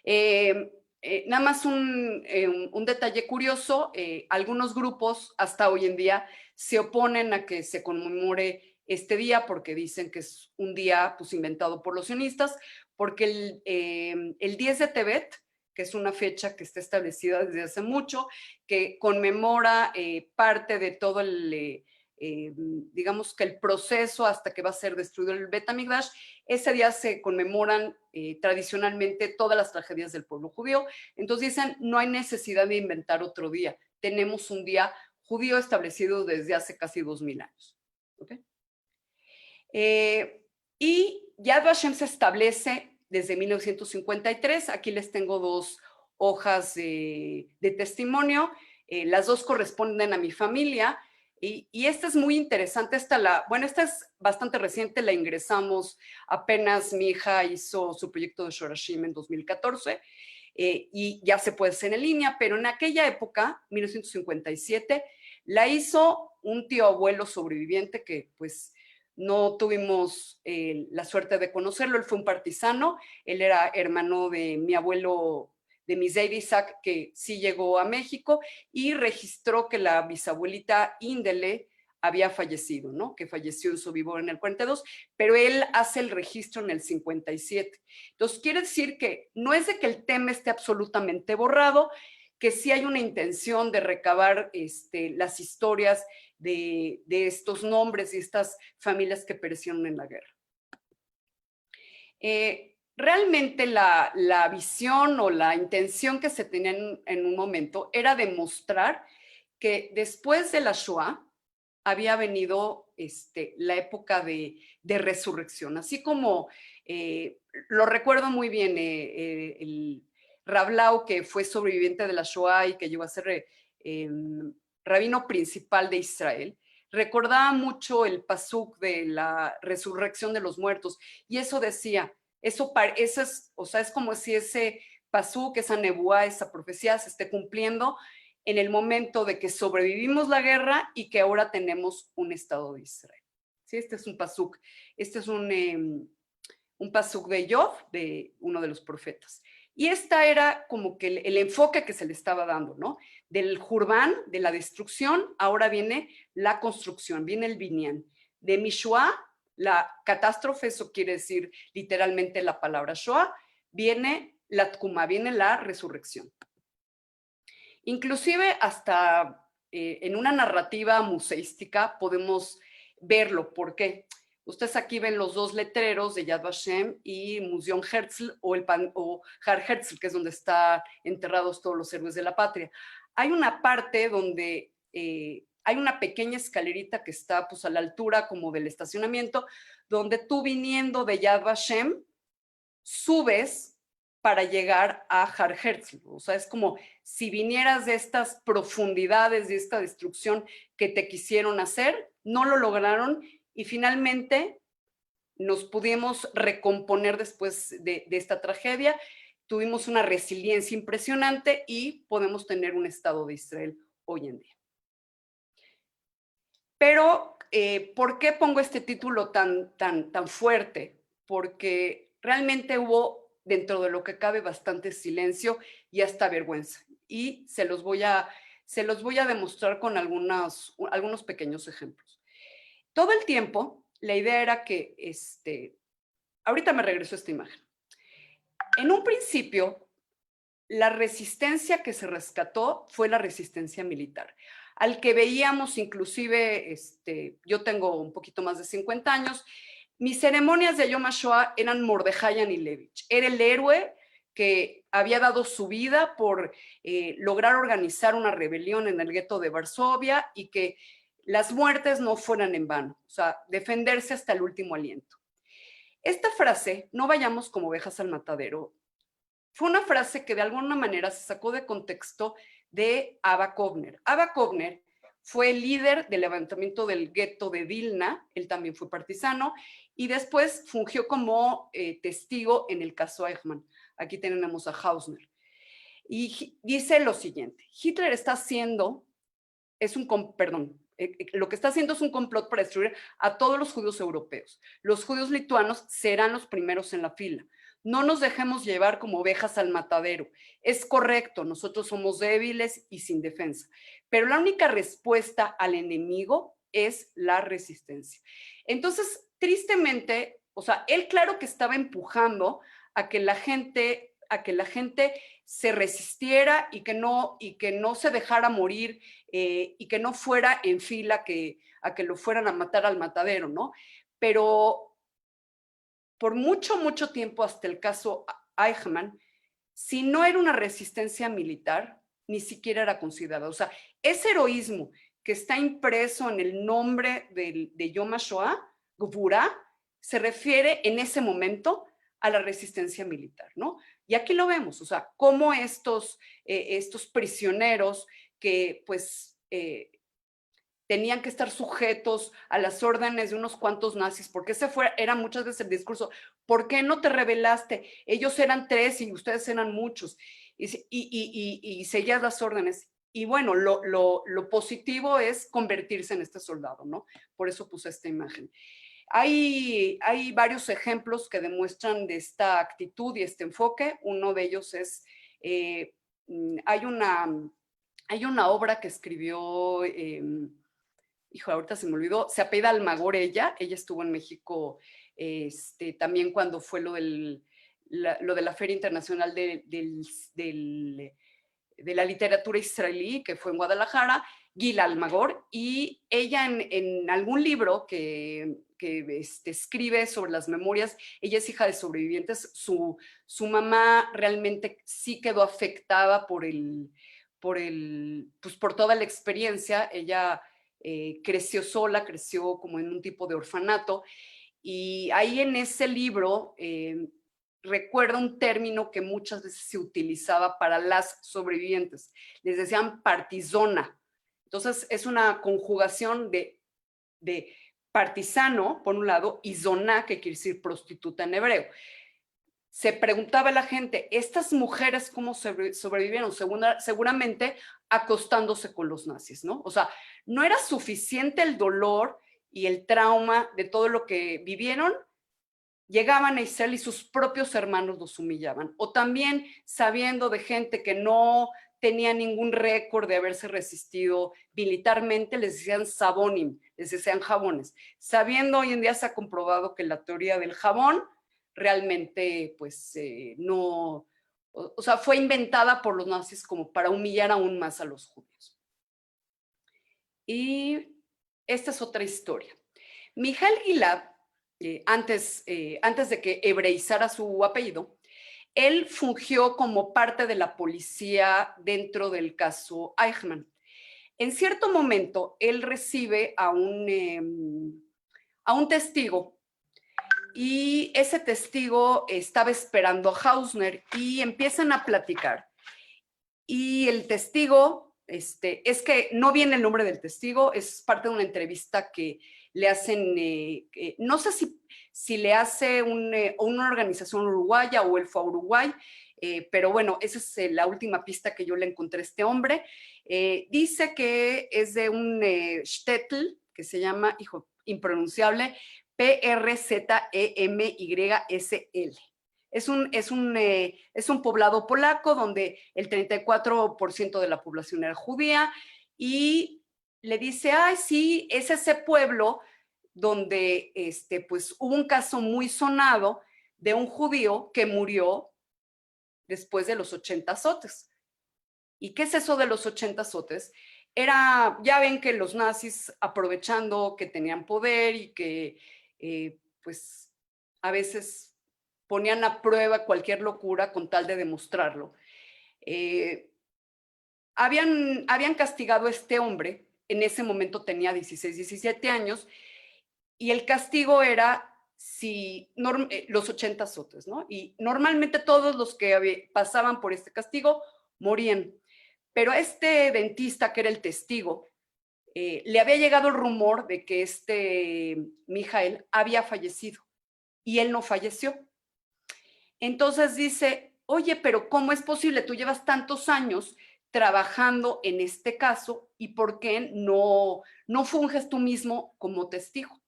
Nada más un detalle curioso, algunos grupos hasta hoy en día se oponen a que se conmemore este día porque dicen que es un día pues, inventado por los sionistas, porque el 10 de Tebet, que es una fecha que está establecida desde hace mucho, que conmemora parte de todo digamos que el proceso hasta que va a ser destruido el Bet Hamikdash, ese día se conmemoran tradicionalmente todas las tragedias del pueblo judío. Entonces dicen, no hay necesidad de inventar otro día, tenemos un día judío establecido desde hace casi 2000 años. ¿Okay? Y Yad Vashem se establece desde 1953. Aquí les tengo 2 hojas de testimonio. Las 2 corresponden a mi familia. Y esta es muy interesante. Esta es bastante reciente, la ingresamos apenas mi hija hizo su proyecto de Shorashim en 2014. Y ya se puede hacer en línea, pero en aquella época, 1957, la hizo un tío abuelo sobreviviente que pues no tuvimos la suerte de conocerlo. Él fue un partisano, él era hermano de mi abuelo, de mi Zeid Isaac, que sí llegó a México y registró que la bisabuelita Indele había fallecido, ¿no? Que falleció en Sobibor en el 42, pero él hace el registro en el 57. Entonces, quiere decir que no es de que el tema esté absolutamente borrado, que sí hay una intención de recabar las historias de estos nombres y estas familias que perecieron en la guerra. Realmente la visión o la intención que se tenía en un momento era demostrar que después de la Shoah había venido la época de resurrección, así como lo recuerdo muy bien el Rav Lau, que fue sobreviviente de la Shoah y que llegó a ser rabino principal de Israel, recordaba mucho el pasuk de la resurrección de los muertos, y eso decía, eso es, o sea, es como si ese pasuk, esa nebuá, esa profecía se esté cumpliendo en el momento de que sobrevivimos la guerra y que ahora tenemos un Estado de Israel. ¿Sí? Este es un pasuk, este es un pasuk de Job, de uno de los profetas. Y esta era como que el enfoque que se le estaba dando, ¿no? Del Jurban, de la destrucción, ahora viene la construcción, viene el binyan. De Mishua, la catástrofe, eso quiere decir literalmente la palabra Shoah, viene la Tkuma, viene la resurrección. Inclusive hasta en una narrativa museística podemos verlo. ¿Por qué? Ustedes aquí ven los dos letreros de Yad Vashem y Museum Herzl o Har Herzl, que es donde están enterrados todos los héroes de la patria. Hay una parte donde hay una pequeña escalerita que está pues, a la altura como del estacionamiento, donde tú viniendo de Yad Vashem subes para llegar a Har Herzl. O sea, es como si vinieras de estas profundidades, de esta destrucción que te quisieron hacer, no lo lograron y finalmente nos pudimos recomponer después de esta tragedia. Tuvimos una resiliencia impresionante y podemos tener un Estado de Israel hoy en día. Pero, ¿por qué pongo este título tan fuerte? Porque realmente hubo, dentro de lo que cabe, bastante silencio y hasta vergüenza. Y se los voy a demostrar con algunos pequeños ejemplos. Todo el tiempo, la idea era que, ahorita me regreso a esta imagen. En un principio, la resistencia que se rescató fue la resistencia militar, al que veíamos inclusive, yo tengo un poquito más de 50 años, mis ceremonias de Yom HaShoah eran Mordejai Anilevich, era el héroe que había dado su vida por lograr organizar una rebelión en el gueto de Varsovia y que las muertes no fueran en vano, o sea, defenderse hasta el último aliento. Esta frase, no vayamos como ovejas al matadero, fue una frase que de alguna manera se sacó de contexto de Abba Kovner. Abba Kovner fue el líder del levantamiento del gueto de Vilna, él también fue partisano, y después fungió como testigo en el caso Eichmann. Aquí tenemos a Hausner. Y dice lo siguiente, Hitler está haciendo, lo que está haciendo es un complot para destruir a todos los judíos europeos. Los judíos lituanos serán los primeros en la fila. No nos dejemos llevar como ovejas al matadero. Es correcto, nosotros somos débiles y sin defensa, pero la única respuesta al enemigo es la resistencia. Entonces, tristemente, o sea, él claro que estaba empujando a que la gente se resistiera y que no se dejara morir y que no fuera en fila a que lo fueran a matar al matadero, ¿no? Pero por mucho tiempo, hasta el caso Eichmann, si no era una resistencia militar, ni siquiera era considerada. O sea, ese heroísmo que está impreso en el nombre de Yom HaShoah, Gvura, se refiere en ese momento a la resistencia militar, ¿no? Y aquí lo vemos, o sea, cómo estos prisioneros que pues tenían que estar sujetos a las órdenes de unos cuantos nazis, porque era muchas veces el discurso, ¿por qué no te rebelaste? Ellos eran 3 y ustedes eran muchos, y seguías las órdenes. Y bueno, lo positivo es convertirse en este soldado, ¿no? Por eso puse esta imagen. Hay varios ejemplos que demuestran de esta actitud y este enfoque. Uno de ellos es, hay una obra que escribió, ahorita se me olvidó, se apellida Almagor ella estuvo en México también cuando fue lo de la Feria Internacional de la Literatura Israelí, que fue en Guadalajara, Gila Almagor, y ella en algún libro que escribe sobre las memorias, ella es hija de sobrevivientes, su mamá realmente sí quedó afectada por toda la experiencia. Ella creció sola, creció como en un tipo de orfanato, y ahí en ese libro recuerda un término que muchas veces se utilizaba para las sobrevivientes, les decían partizona, Entonces es una conjugación de partisano, por un lado, y zoná, que quiere decir prostituta en hebreo. Se preguntaba la gente, ¿estas mujeres cómo sobrevivieron? Seguramente acostándose con los nazis, ¿no? O sea, no era suficiente el dolor y el trauma de todo lo que vivieron. Llegaban a Israel y sus propios hermanos los humillaban. O también sabiendo de gente que no tenía ningún récord de haberse resistido militarmente, les decían sabonim, les decían jabones. Sabiendo, hoy en día se ha comprobado que la teoría del jabón realmente, pues, no, o sea, fue inventada por los nazis como para humillar aún más a los judíos. Y esta es otra historia. Mijael Gilad, antes de que hebreizara su apellido, él fungió como parte de la policía dentro del caso Eichmann. En cierto momento, él recibe a un testigo y ese testigo estaba esperando a Hausner y empiezan a platicar. Y el testigo, es que no viene el nombre del testigo, es parte de una entrevista que le hacen, no sé si le hace una organización uruguaya o él fue a Uruguay, pero bueno, esa es la última pista que yo le encontré a este hombre. Dice que es de un shtetl que se llama, impronunciable, PRZEMYSL. Es un poblado polaco donde el 34% de la población era judía y le dice, ay, sí, es ese pueblo donde pues, hubo un caso muy sonado de un judío que murió después de los 80 azotes. ¿Y qué es eso de los 80 azotes? Ya ven que los nazis, aprovechando que tenían poder y que pues a veces ponían a prueba cualquier locura con tal de demostrarlo. Habían castigado a este hombre, en ese momento tenía 16, 17 años, y el castigo era los 80 azotes, ¿no? Y normalmente todos los que pasaban por este castigo morían. Pero a este dentista, que era el testigo, le había llegado el rumor de que Mijael había fallecido y él no falleció. Entonces dice, oye, pero ¿cómo es posible? Tú llevas tantos años trabajando en este caso y ¿por qué no funges tú mismo como testigo?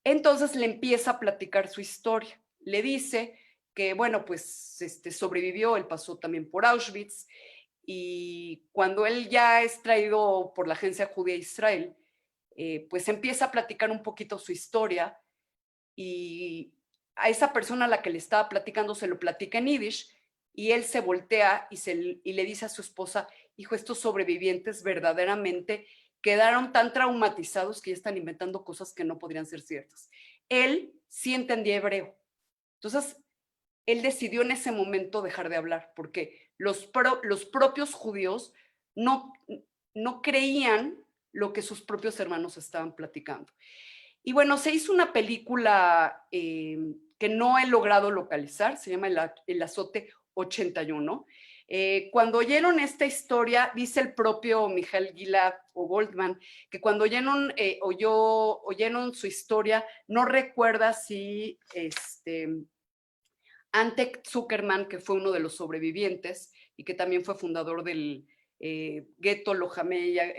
Entonces le empieza a platicar su historia. Le dice que, bueno, pues sobrevivió, él pasó también por Auschwitz y cuando él ya es traído por la Agencia Judía de Israel, pues empieza a platicar un poquito su historia y a esa persona a la que le estaba platicando se lo platica en yiddish y él se voltea y le dice a su esposa, hijo, estos sobrevivientes verdaderamente quedaron tan traumatizados que ya están inventando cosas que no podrían ser ciertas. Él sí entendía hebreo. Entonces, él decidió en ese momento dejar de hablar porque los propios judíos no creían lo que sus propios hermanos estaban platicando. Y bueno, se hizo una película que no he logrado localizar, se llama El Azote 81. Cuando oyeron esta historia, dice el propio Mijael Gilad o Goldman, que cuando oyeron su historia, no recuerda si Ante Zuckerman, que fue uno de los sobrevivientes y que también fue fundador del gueto Lojameya,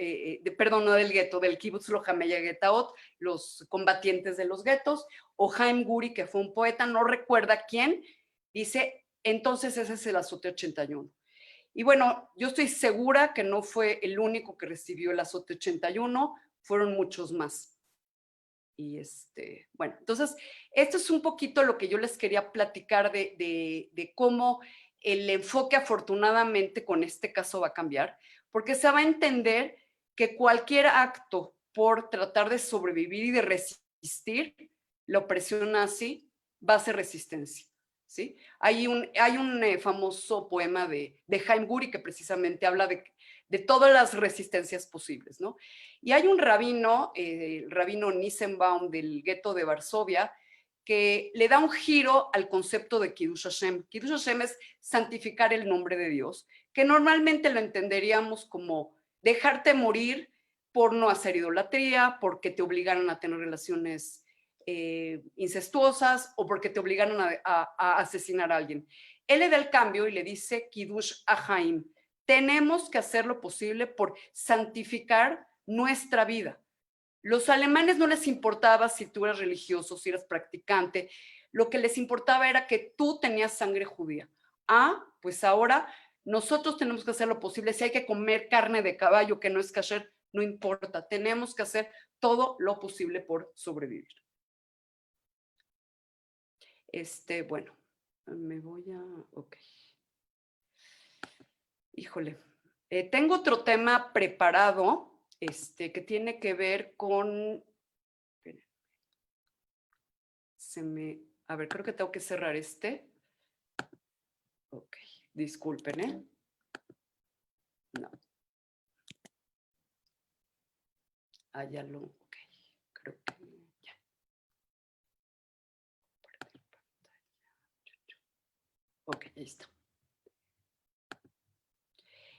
perdón, no del gueto, del Kibbutz Lojameya Getaot, los combatientes de los guetos, o Haim Guri, que fue un poeta, no recuerda quién, dice, entonces ese es el Azote 81. Y bueno, yo estoy segura que no fue el único que recibió el Azote 81, fueron muchos más. Y bueno, entonces, esto es un poquito lo que yo les quería platicar de cómo el enfoque afortunadamente con este caso va a cambiar, porque se va a entender que cualquier acto por tratar de sobrevivir y de resistir la opresión nazi va a ser resistencia, ¿sí? Hay un famoso poema de Haim Guri que precisamente habla de todas las resistencias posibles, ¿no? Y hay un rabino, el rabino Nissenbaum del gueto de Varsovia, que le da un giro al concepto de Kiddush Hashem. Kiddush Hashem es santificar el nombre de Dios, que normalmente lo entenderíamos como dejarte morir por no hacer idolatría, porque te obligaron a tener relaciones incestuosas o porque te obligaron a asesinar a alguien. Él le da el cambio y le dice Kiddush Ahaim. Tenemos que hacer lo posible por santificar nuestra vida. Los alemanes no les importaba si tú eras religioso, si eras practicante. Lo que les importaba era que tú tenías sangre judía. Pues ahora nosotros tenemos que hacer lo posible. Si hay que comer carne de caballo que no es kasher, no importa. Tenemos que hacer todo lo posible por sobrevivir. Bueno, me voy a... Ok. Híjole. Tengo otro tema preparado, que tiene que ver con... A ver, creo que tengo que cerrar este. Ok, disculpen, ¿eh? No. Ya lo... Ok, creo que ya. Ok, ahí está.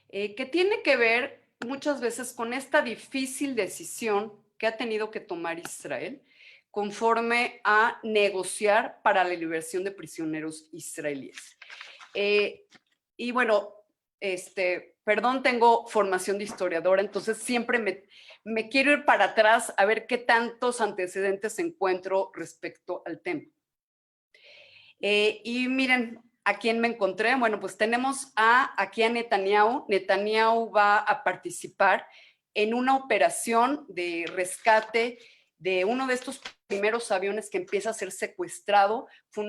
Que tiene que ver muchas veces con esta difícil decisión que ha tenido que tomar Israel conforme a negociar para la liberación de prisioneros israelíes. Y bueno, perdón, tengo formación de historiadora, entonces siempre me quiero ir para atrás a ver qué tantos antecedentes encuentro respecto al tema. Y miren, ¿a quién me encontré? Bueno, pues tenemos aquí a Netanyahu. Netanyahu va a participar en una operación de rescate de uno de estos primeros aviones que empieza a ser secuestrado. Fue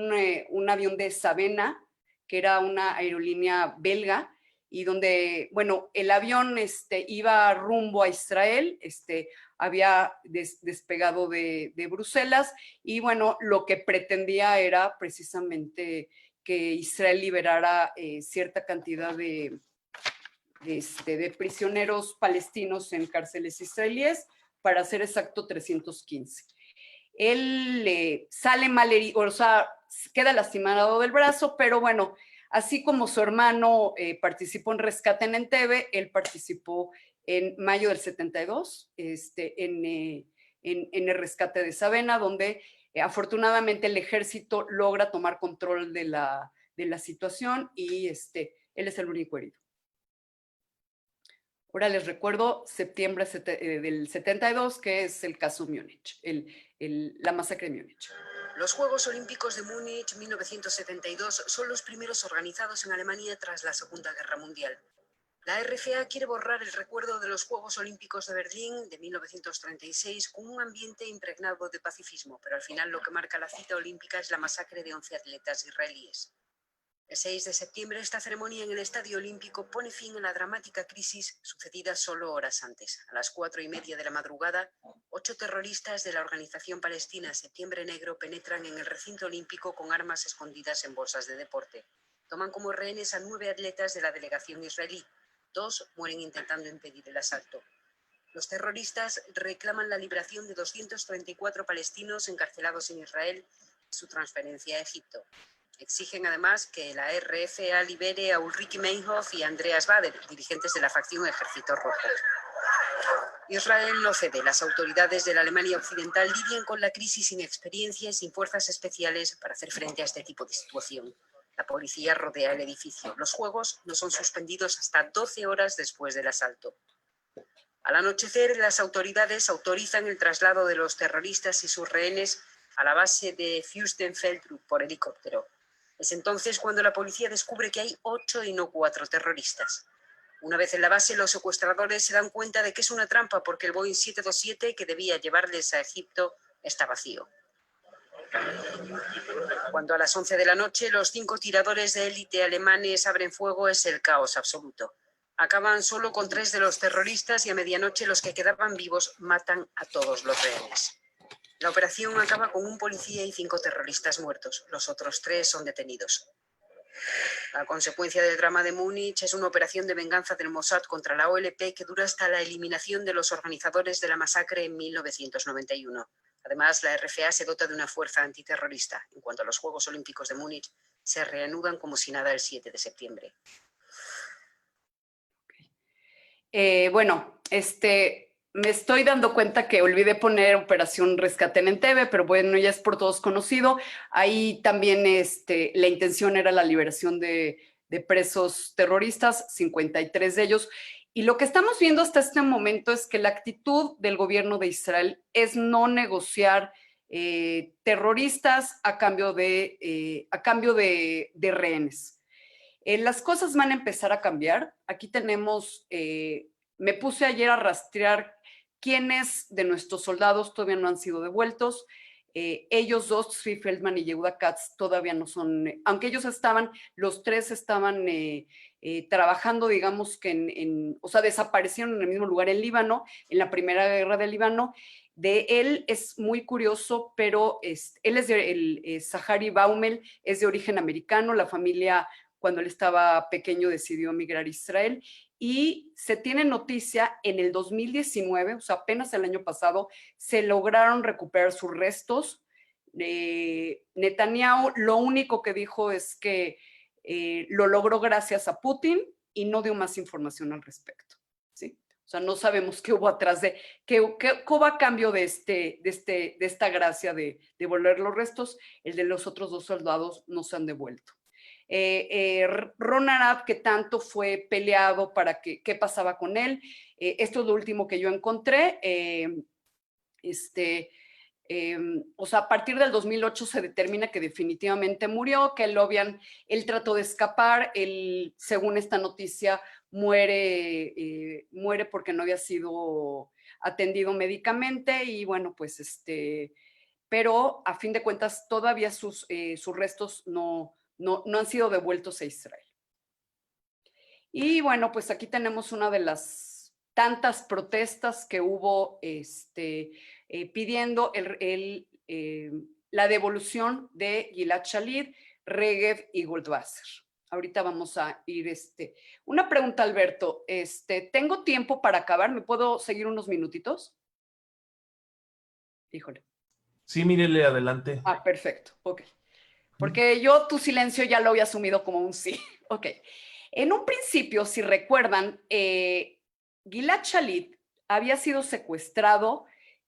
un avión de Sabena, que era una aerolínea belga, y donde, bueno, el avión iba rumbo a Israel, había despegado de Bruselas, y bueno, lo que pretendía era precisamente que Israel liberara cierta cantidad de prisioneros palestinos en cárceles israelíes, para ser exacto 315. Él sale mal herido, o sea, queda lastimado del brazo, pero bueno, así como su hermano participó en rescate en Entebbe, él participó en mayo del 72 en el rescate de Sabena, donde afortunadamente el ejército logra tomar control de la situación y él es el único herido. Ahora les recuerdo septiembre del 72, que es el caso Múnich, la masacre de Múnich. Los Juegos Olímpicos de Múnich 1972 son los primeros organizados en Alemania tras la Segunda Guerra Mundial. La RFA quiere borrar el recuerdo de los Juegos Olímpicos de Berlín de 1936 con un ambiente impregnado de pacifismo, pero al final lo que marca la cita olímpica es la masacre de 11 atletas israelíes. El 6 de septiembre, esta ceremonia en el Estadio Olímpico pone fin a la dramática crisis sucedida solo horas antes. A las 4:30 de la madrugada, 8 terroristas de la organización palestina Septiembre Negro penetran en el recinto olímpico con armas escondidas en bolsas de deporte. Toman como rehenes a 9 atletas de la delegación israelí. 2 mueren intentando impedir el asalto. Los terroristas reclaman la liberación de 234 palestinos encarcelados en Israel y su transferencia a Egipto. Exigen además que la RFA libere a Ulrike Meinhof y Andreas Bader, dirigentes de la facción Ejército Rojo. Israel no cede. Las autoridades de la Alemania Occidental lidian con la crisis sin experiencia y sin fuerzas especiales para hacer frente a este tipo de situación. La policía rodea el edificio. Los juegos no son suspendidos hasta 12 horas después del asalto. Al anochecer, las autoridades autorizan el traslado de los terroristas y sus rehenes a la base de Fürstenfeldbruck por helicóptero. Es entonces cuando la policía descubre que hay 8 y no 4 terroristas. Una vez en la base, los secuestradores se dan cuenta de que es una trampa porque el Boeing 727 que debía llevarles a Egipto está vacío. Cuando a las 11 de la noche los 5 tiradores de élite alemanes abren fuego, es el caos absoluto. Acaban solo con 3 de los terroristas y a medianoche los que quedaban vivos matan a todos los rehenes. La operación acaba con un policía y 5 terroristas muertos. Los otros 3 son detenidos. La consecuencia del drama de Múnich es una operación de venganza del Mossad contra la OLP que dura hasta la eliminación de los organizadores de la masacre en 1991. Además, la RFA se dota de una fuerza antiterrorista. En cuanto a los Juegos Olímpicos de Múnich, se reanudan como si nada el 7 de septiembre. Bueno, me estoy dando cuenta que olvidé poner Operación Rescate en Entebbe, pero bueno, ya es por todos conocido. Ahí también la intención era la liberación de presos terroristas, 53 de ellos. Y lo que estamos viendo hasta este momento es que la actitud del gobierno de Israel es no negociar terroristas a cambio de rehenes. Las cosas van a empezar a cambiar. Aquí tenemos, me puse ayer a rastrear quiénes de nuestros soldados todavía no han sido devueltos. Ellos dos, Tzvi Feldman y Yehuda Katz, todavía no son, aunque ellos estaban, los tres estaban trabajando, digamos que o sea, desaparecieron en el mismo lugar en Líbano, en la primera guerra del Líbano. De él es muy curioso, pero él es el Zahari Baumel, es de origen americano, la familia cuando él estaba pequeño decidió emigrar a Israel y se tiene noticia en el 2019, o sea, apenas el año pasado, se lograron recuperar sus restos. Netanyahu lo único que dijo es que lo logró gracias a Putin y no dio más información al respecto, ¿sí? O sea, no sabemos qué hubo atrás qué hubo a cambio de esta gracia de devolver los restos. El de los otros dos soldados no se han devuelto. Ron Arad, que tanto fue peleado para qué pasaba con él. Esto es lo último que yo encontré. O sea, a partir del 2008 se determina que definitivamente murió, que él trató de escapar, él, según esta noticia, muere porque no había sido atendido médicamente y bueno, pues pero a fin de cuentas todavía sus restos no han sido devueltos a Israel. Y bueno, pues aquí tenemos una de las tantas protestas que hubo pidiendo la devolución de Gilad Shalit, Regev y Goldwasser. Ahorita vamos a ir. Una pregunta, Alberto. ¿Tengo tiempo para acabar? ¿Me puedo seguir unos minutitos? Híjole. Sí, mírele, adelante. Ah, perfecto. Ok. Porque yo tu silencio ya lo había asumido como un sí. Ok. En un principio, si recuerdan, Gilad Shalit había sido secuestrado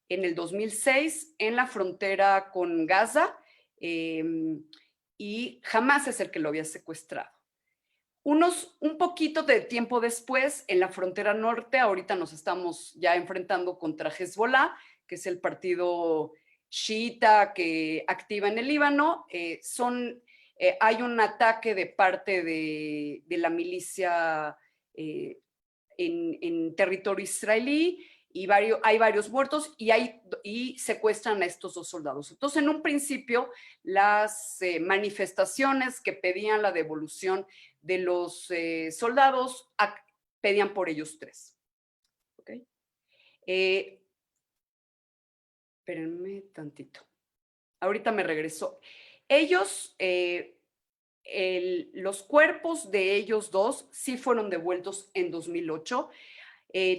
en el 2006 en la frontera con Gaza y Hamas es el que lo había secuestrado. Un poquito de tiempo después, en la frontera norte, ahorita nos estamos ya enfrentando contra Hezbollah, que es el partido chiita que activa en el Líbano. Hay un ataque de parte de la milicia en territorio israelí y hay varios muertos y secuestran a estos dos soldados. Entonces, en un principio, las manifestaciones que pedían la devolución de los soldados pedían por ellos tres. ¿Okay? Espérenme tantito. Ahorita me regreso. Ellos, los cuerpos de ellos dos sí fueron devueltos en 2008.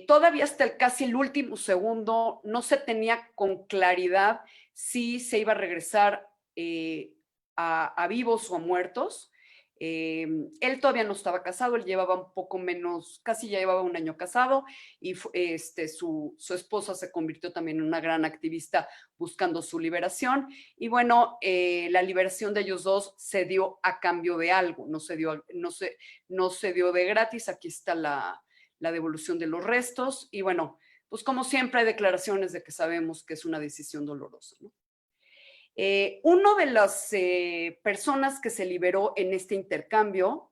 Todavía hasta casi el último segundo no se tenía con claridad si se iba a regresar a vivos o a muertos. Él todavía no estaba casado, él llevaba un poco menos, casi ya llevaba un año casado y su esposa se convirtió también en una gran activista buscando su liberación y bueno, la liberación de ellos dos se dio a cambio de algo, no se dio de gratis. Aquí está la devolución de los restos y bueno, pues como siempre hay declaraciones de que sabemos que es una decisión dolorosa, ¿no? Una de las personas que se liberó en este intercambio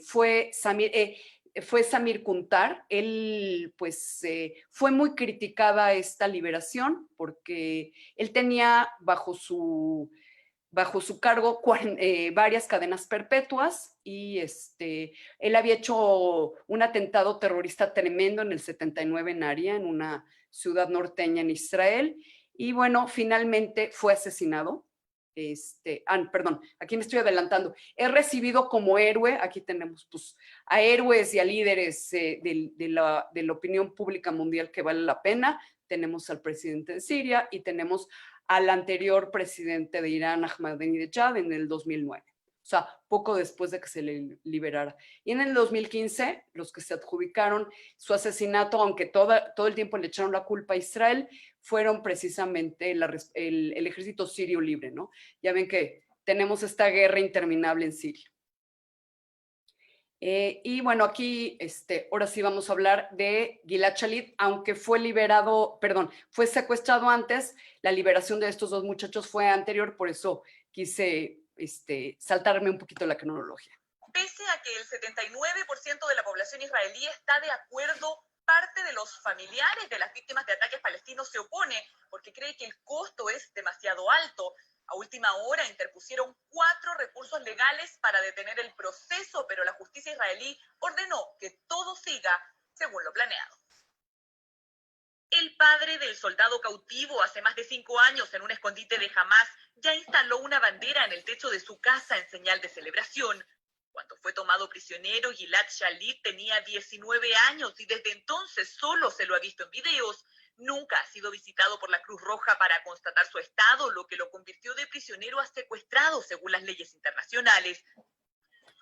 fue Samir Kuntar. Él pues fue muy criticada esta liberación porque él tenía bajo su cargo varias cadenas perpetuas y él había hecho un atentado terrorista tremendo en el 79 en Aria, en una ciudad norteña en Israel. Y bueno, finalmente fue asesinado. Perdón, aquí me estoy adelantando. Es recibido como héroe. Aquí tenemos pues, a héroes y a líderes de la opinión pública mundial que vale la pena. Tenemos al presidente de Siria y tenemos al anterior presidente de Irán, Ahmadinejad, en el 2009. o sea, poco después de que se le liberara. Y en el 2015, los que se adjudicaron su asesinato, aunque todo el tiempo le echaron la culpa a Israel, fueron precisamente el ejército sirio libre, ¿no? Ya ven que tenemos esta guerra interminable en Siria. Y bueno, aquí ahora sí vamos a hablar de Gilad Shalit, aunque fue fue secuestrado antes, la liberación de estos dos muchachos fue anterior, por eso quise saltarme un poquito la cronología. Pese a que el 79% de la población israelí está de acuerdo, parte de los familiares de las víctimas de ataques palestinos se opone porque cree que el costo es demasiado alto. A última hora interpusieron 4 recursos legales para detener el proceso, pero la justicia israelí ordenó que todo siga según lo planeado. El padre del soldado cautivo hace más de 5 años en un escondite de Hamás ya instaló una bandera en el techo de su casa en señal de celebración. Cuando fue tomado prisionero, Gilad Shalit tenía 19 años y desde entonces solo se lo ha visto en videos. Nunca ha sido visitado por la Cruz Roja para constatar su estado, lo que lo convirtió de prisionero a secuestrado según las leyes internacionales.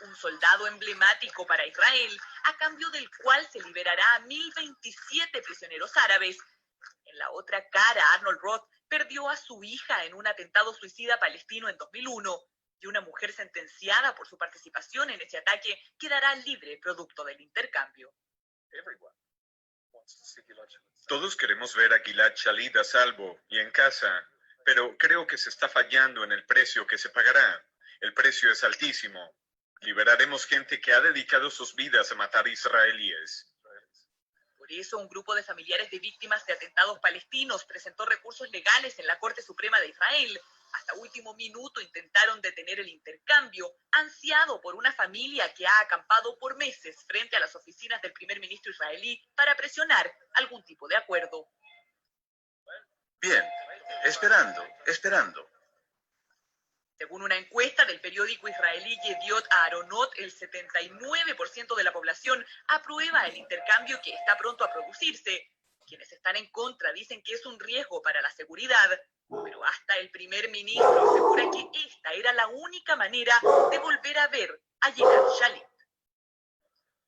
Un soldado emblemático para Israel, a cambio del cual se liberará a 1.027 prisioneros árabes. En la otra cara, Arnold Roth perdió a su hija en un atentado suicida palestino en 2001. Y una mujer sentenciada por su participación en ese ataque quedará libre producto del intercambio. Todos queremos ver a Gilad Shalit a salvo y en casa, pero creo que se está fallando en el precio que se pagará. El precio es altísimo. Liberaremos gente que ha dedicado sus vidas a matar israelíes. Por eso, un grupo de familiares de víctimas de atentados palestinos presentó recursos legales en la Corte Suprema de Israel. Hasta último minuto intentaron detener el intercambio, ansiado por una familia que ha acampado por meses frente a las oficinas del primer ministro israelí para presionar algún tipo de acuerdo. Bien, esperando. Según una encuesta del periódico israelí Yediot Aharonot, el 79% de la población aprueba el intercambio que está pronto a producirse. Quienes están en contra dicen que es un riesgo para la seguridad, pero hasta el primer ministro asegura que esta era la única manera de volver a ver a Gilad Shalit.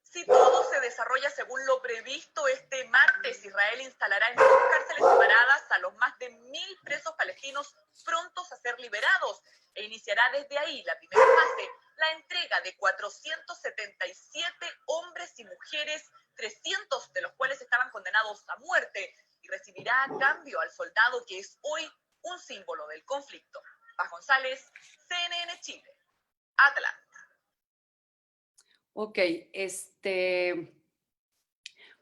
Si todo se desarrolla según lo previsto, este martes Israel instalará en 2 cárceles separadas a los más de 1.000 presos palestinos prontos a ser liberados e iniciará desde ahí la primera fase, la entrega de 477 hombres y mujeres, 300 de los cuales estaban condenados a muerte, y recibirá a cambio al soldado que es hoy un símbolo del conflicto. Paz González, CNN Chile, Atlanta. Ok,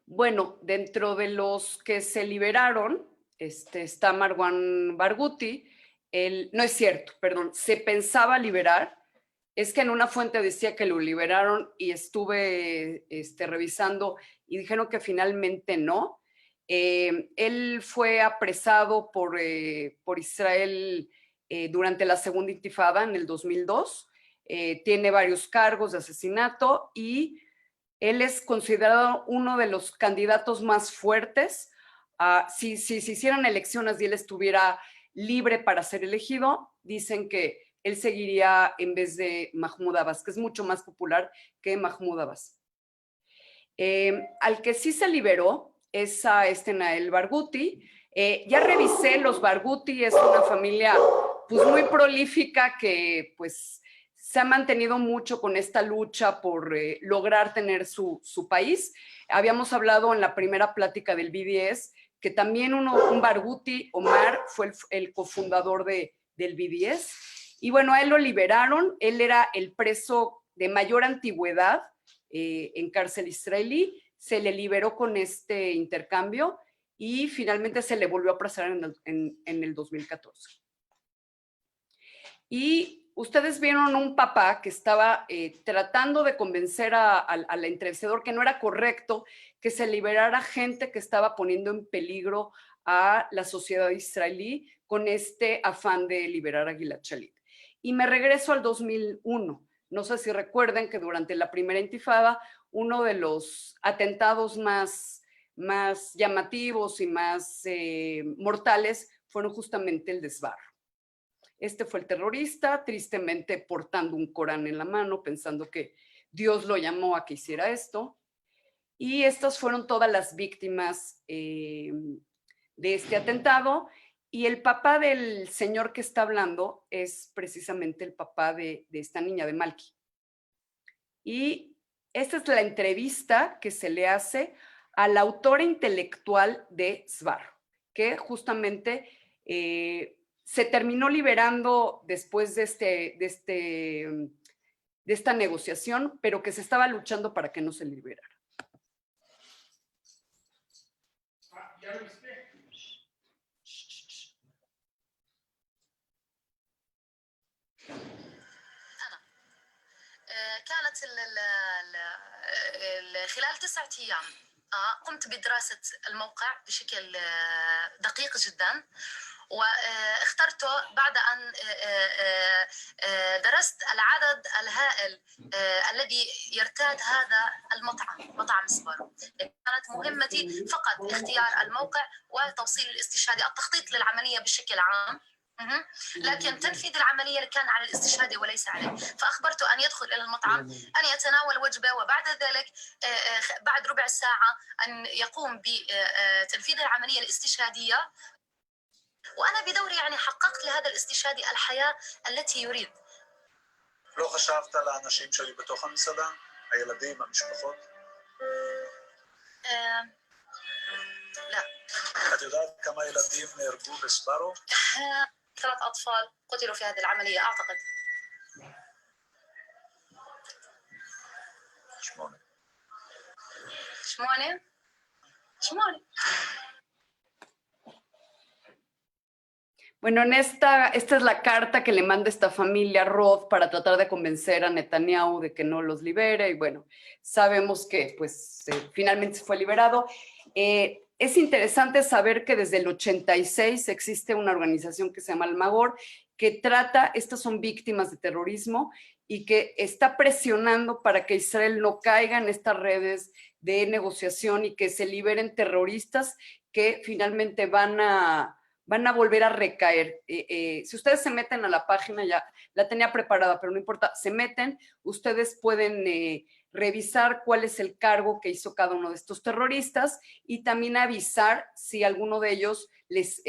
bueno, dentro de los que se liberaron, está Marwan Barghouti. No es cierto, perdón, se pensaba liberar. Es que en una fuente decía que lo liberaron y estuve revisando y dijeron que finalmente no. Él fue apresado por Israel durante la segunda intifada en el 2002. Tiene varios cargos de asesinato y él es considerado uno de los candidatos más fuertes. Si se hicieran elecciones y él estuviera libre para ser elegido, dicen que él seguiría en vez de Mahmoud Abbas, que es mucho más popular que Mahmoud Abbas. Al que sí se liberó es a Nael Barghouti. Ya revisé, los Barghouti es una familia pues muy prolífica que pues se ha mantenido mucho con esta lucha por lograr tener su país. Habíamos hablado en la primera plática del BDS que también un Barghouti, Omar, fue el cofundador del BDS. Y bueno, a él lo liberaron. Él era el preso de mayor antigüedad en cárcel israelí. Se le liberó con este intercambio y finalmente se le volvió a apresar en el 2014. Y ustedes vieron un papá que estaba tratando de convencer al entrevistador que no era correcto que se liberara gente que estaba poniendo en peligro a la sociedad israelí con este afán de liberar a Gilad Shalit. Y me regreso al 2001. No sé si recuerden que durante la primera intifada, uno de los atentados más llamativos y más mortales fueron justamente el desbarro. Este fue el terrorista, tristemente portando un Corán en la mano, pensando que Dios lo llamó a que hiciera esto. Y estas fueron todas las víctimas de este atentado. Y el papá del señor que está hablando es precisamente el papá de esta niña, de Malki. Y esta es la entrevista que se le hace al autor intelectual de Sbarro, que justamente se terminó liberando después de esta negociación, pero que se estaba luchando para que no se liberara. ¿Ya lo viste? كانت خلال 9 أيام قمت بدراسة الموقع بشكل دقيق جدا، واخترته بعد أن درست العدد الهائل الذي يرتاد هذا مطعم سبارو. كانت مهمتي فقط اختيار الموقع وتوصيل الاستشهادي، التخطيط للعملية بشكل عام، لكن تنفيذ العملية كان على الاستشهادي وليس عليه. فأخبرته أن يدخل إلى المطعم، أن يتناول وجبة، وبعد ذلك بعد ربع ساعة أن يقوم بتنفيذ العملية الاستشهادية. وأنا بدوري يعني حققت لهذا الاستشهادي الحياة التي يريد. לא חשבת על האנשים שלי בתוך המסעדה? הילדים, המשפחות? لا. את יודעת כמה ילדים נהרגו בסבארו? 3 أطفال قتلوا في هذه العملية أعتقد. 8. 8. Bueno, esta es la carta que le manda esta familia Roth para tratar de convencer a Netanyahu de que no los libere, y bueno, sabemos que pues finalmente se fue liberado. Es interesante saber que desde el 86 existe una organización que se llama Almagor, que trata, estas son víctimas de terrorismo, y que está presionando para que Israel no caiga en estas redes de negociación y que se liberen terroristas que finalmente van a volver a recaer. Si ustedes se meten a la página, ya la tenía preparada, pero no importa, se meten, ustedes pueden revisar cuál es el cargo que hizo cada uno de estos terroristas y también avisar si alguno de ellos les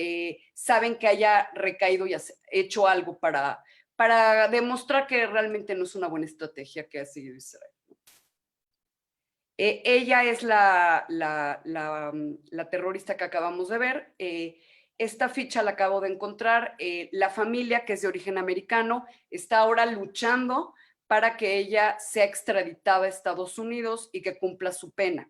saben que haya recaído y hecho algo para demostrar que realmente no es una buena estrategia que ha seguido Israel. Ella es la terrorista que acabamos de ver. Esta ficha la acabo de encontrar. La familia, que es de origen americano, está ahora luchando para que ella sea extraditada a Estados Unidos y que cumpla su pena.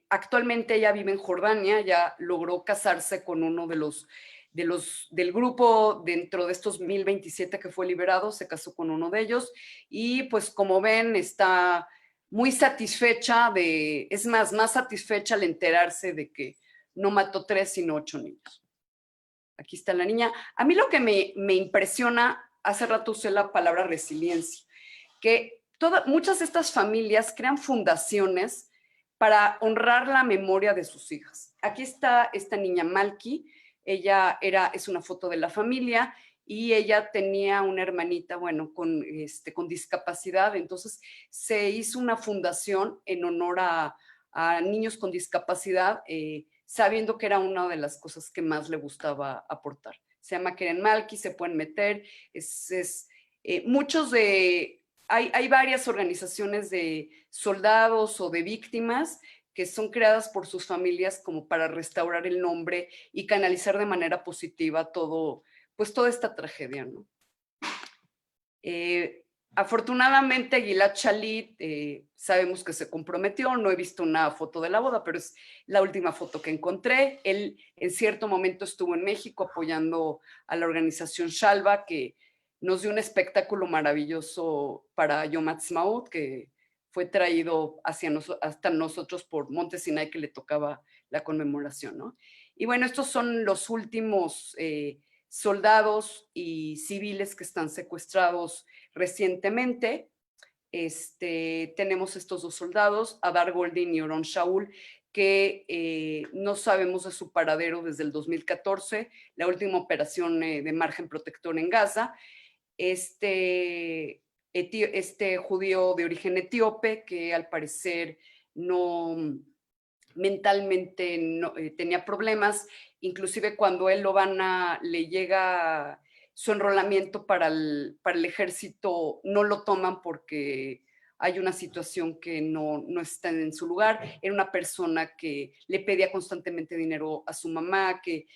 Actualmente ella vive en Jordania, ya logró casarse con uno del grupo dentro de estos 1027 que fue liberado, se casó con uno de ellos y pues como ven está muy satisfecha es más satisfecha al enterarse de que no mató 3 sino 8 niños. Aquí está la niña. A mí lo que me impresiona, hace rato usé la palabra resiliencia, que muchas de estas familias crean fundaciones para honrar la memoria de sus hijas. Aquí está esta niña Malki, ella es una foto de la familia y ella tenía una hermanita, bueno, con discapacidad, entonces se hizo una fundación en honor a niños con discapacidad, sabiendo que era una de las cosas que más le gustaba aportar. Se llama Keren Malki, se pueden meter, hay varias organizaciones de soldados o de víctimas que son creadas por sus familias como para restaurar el nombre y canalizar de manera positiva toda esta tragedia, ¿no? Afortunadamente, Gilad Shalit sabemos que se comprometió, no he visto una foto de la boda, pero es la última foto que encontré. Él en cierto momento estuvo en México apoyando a la organización Shalva, que nos dio un espectáculo maravilloso para Yom Ha'atzmaut, que fue traído hasta nosotros por Monte Sinai, que le tocaba la conmemoración, ¿no? Y bueno, estos son los últimos soldados y civiles que están secuestrados recientemente. Tenemos estos 2 soldados, Adar Goldin y Oron Shaul, que no sabemos de su paradero desde el 2014, la última operación de margen protector en Gaza. Este judío de origen etíope que al parecer mentalmente tenía problemas, inclusive cuando él le llega su enrolamiento para el ejército, no lo toman porque hay una situación que no está en su lugar. Era una persona que le pedía constantemente dinero a su mamá, que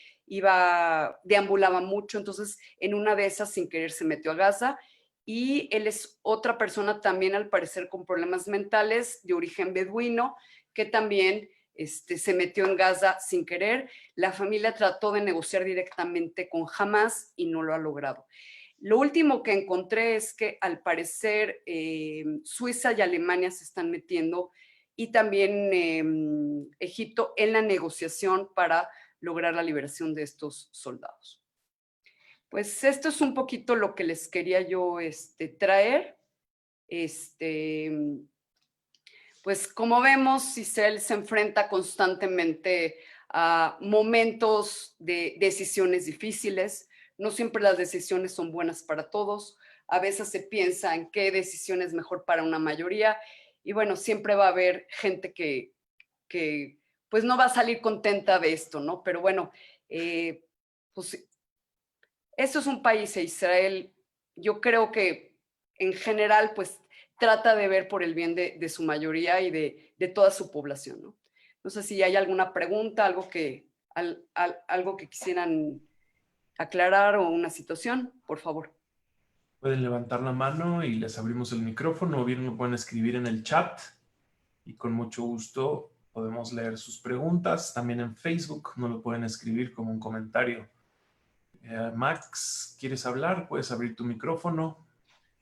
deambulaba mucho, entonces en una de esas sin querer se metió a Gaza, y él es otra persona también al parecer con problemas mentales de origen beduino, que también se metió en Gaza sin querer. La familia trató de negociar directamente con Hamas y no lo ha logrado. Lo último que encontré es que al parecer Suiza y Alemania se están metiendo, y también Egipto, en la negociación para lograr la liberación de estos soldados. Pues esto es un poquito lo que les quería yo traer. Pues como vemos, Israel se enfrenta constantemente a momentos de decisiones difíciles. No siempre las decisiones son buenas para todos. A veces se piensa en qué decisión es mejor para una mayoría. Y bueno, siempre va a haber gente que pues no va a salir contenta de esto, ¿no? Pero bueno, pues esto es un país, Israel, yo creo que en general pues trata de ver por el bien de su mayoría y de toda su población, ¿no? No sé si hay alguna pregunta, algo que quisieran aclarar o una situación, por favor. Pueden levantar la mano y les abrimos el micrófono, o bien lo pueden escribir en el chat y con mucho gusto podemos leer sus preguntas. También en Facebook nos lo pueden escribir como un comentario. Max, ¿quieres hablar? Puedes abrir tu micrófono.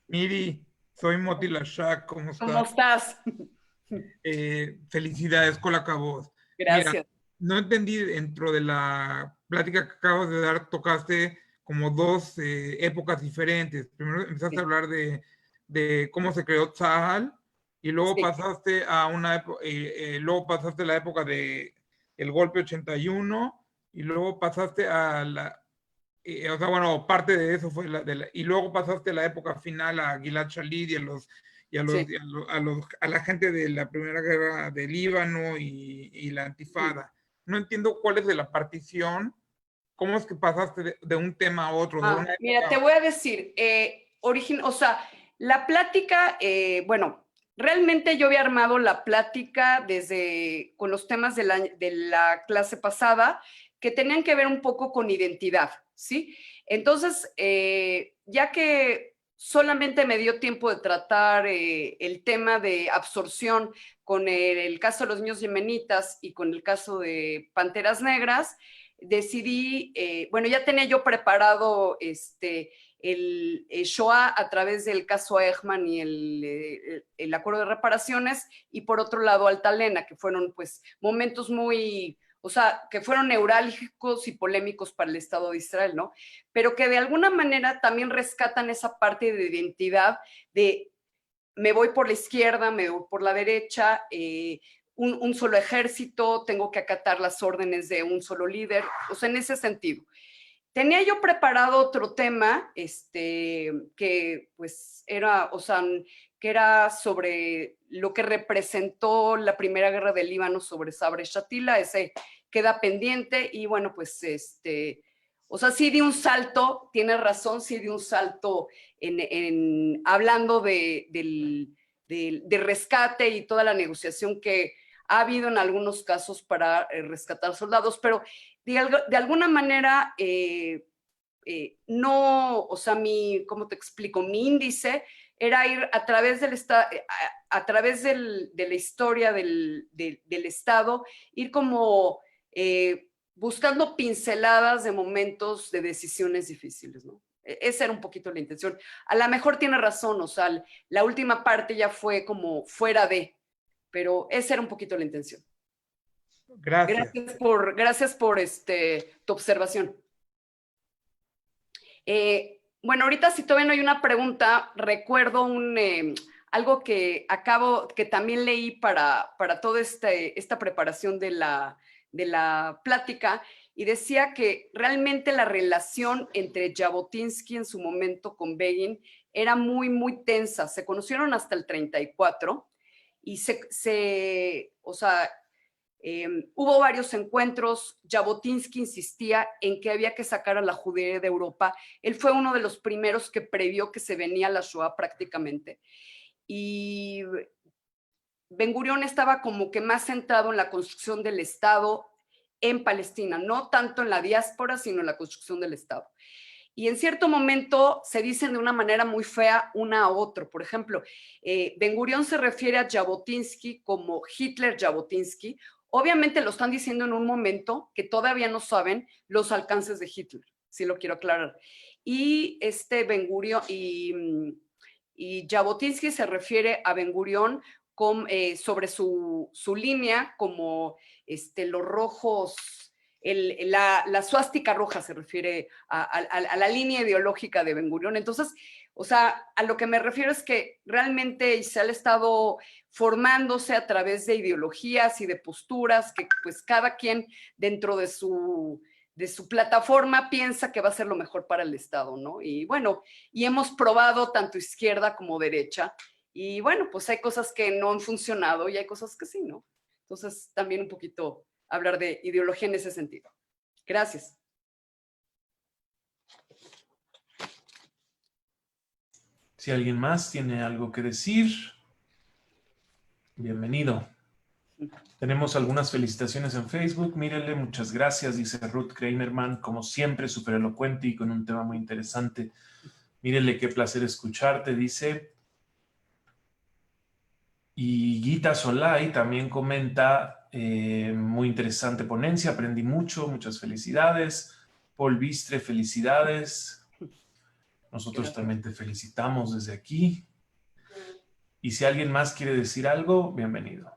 Miri, soy Moti Lashak, ¿cómo estás? ¿Cómo estás? Felicidades, Colacabos. Gracias. Mira, no entendí dentro de la plática que acabas de dar, tocaste como dos épocas diferentes. Primero empezaste a hablar de cómo se creó Tzahal, y luego pasaste a luego pasaste la época de el golpe 81, y luego pasaste a o sea, bueno, parte de eso fue y luego pasaste la época final a Gilad Shalit y a la gente de la Primera Guerra de Líbano y la Antifada. No entiendo cuál es de la partición, cómo es que pasaste de un tema a otro. Mira, te voy a decir, o sea, la plática, bueno, realmente yo había armado la plática con los temas de la clase pasada, que tenían que ver un poco con identidad, ¿sí? Entonces, ya que solamente me dio tiempo de tratar el tema de absorción con el caso de los niños yemenitas y con el caso de Panteras Negras, decidí, bueno, ya tenía yo preparado el Shoah a través del caso Eichmann y el acuerdo de reparaciones, y por otro lado Altalena, que fueron pues momentos muy, o sea, que fueron neurálgicos y polémicos para el Estado de Israel, ¿no? Pero que de alguna manera también rescatan esa parte de identidad de me voy por la izquierda, me voy por la derecha, un solo ejército, tengo que acatar las órdenes de un solo líder, o sea, en ese sentido. Tenía yo preparado otro tema, que pues era, o sea, que era sobre lo que representó la Primera Guerra del Líbano sobre Sabra y Shatila. Ese queda pendiente, y bueno, pues o sea, sí di un salto, tienes razón, sí di un salto hablando de rescate y toda la negociación que ha habido en algunos casos para rescatar soldados, pero de alguna manera no, o sea, ¿cómo te explico? Mi índice era ir a través de la historia del Estado, ir como buscando pinceladas de momentos de decisiones difíciles, ¿no? Esa era un poquito la intención. A lo mejor tiene razón, o sea, la última parte ya fue como fuera de, pero esa era un poquito la intención. Gracias. Gracias por tu observación. Bueno, ahorita si todavía no hay una pregunta, recuerdo algo que también leí para toda esta preparación de la plática, y decía que realmente la relación entre Jabotinsky en su momento con Begin era muy, muy tensa. Se conocieron hasta el 34 y hubo varios encuentros. Jabotinsky insistía en que había que sacar a la Judea de Europa. Él fue uno de los primeros que previó que se venía la Shoah prácticamente. Y Ben Gurión estaba como que más centrado en la construcción del Estado en Palestina, no tanto en la diáspora, sino en la construcción del Estado. Y en cierto momento se dicen de una manera muy fea una a otro. Por ejemplo, Ben Gurión se refiere a Jabotinsky como Hitler Jabotinsky. Obviamente lo están diciendo en un momento que todavía no saben los alcances de Hitler, si lo quiero aclarar. Y Ben Gurión y Jabotinsky se refiere a Ben Gurión sobre su línea como los rojos, la suástica roja se refiere a la línea ideológica de Ben Gurión. Entonces, o sea, a lo que me refiero es que realmente Israel ha estado formándose a través de ideologías y de posturas que pues cada quien dentro de su plataforma piensa que va a ser lo mejor para el Estado, ¿no? Y bueno, y hemos probado tanto izquierda como derecha, y bueno, pues hay cosas que no han funcionado y hay cosas que sí, ¿no? Entonces, también un poquito hablar de ideología en ese sentido. Gracias. Si alguien más tiene algo que decir, bienvenido. Tenemos algunas felicitaciones en Facebook. Mírele, muchas gracias, dice Ruth Kramerman, como siempre, súper elocuente y con un tema muy interesante. Mírele, qué placer escucharte, dice. Y Gita Solay también comenta, muy interesante ponencia, aprendí mucho, muchas felicidades. Paul Bistre, felicidades. Nosotros también te felicitamos desde aquí. Y si alguien más quiere decir algo, bienvenido.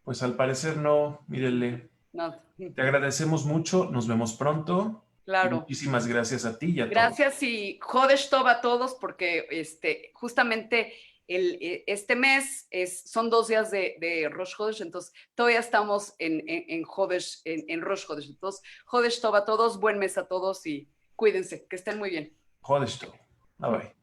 Pues al parecer no, mírele. No. Te agradecemos mucho, nos vemos pronto. Claro. Muchísimas gracias a ti y a todos. Gracias y Jodesh Tov a todos, porque justamente este mes son 2 días de Rosh Hodesh, entonces todavía estamos en Jodesh, en Rosh Hodesh. Entonces, Jodesh Tov a todos, buen mes a todos y cuídense, que estén muy bien. Jodesh Tov. Bye bye.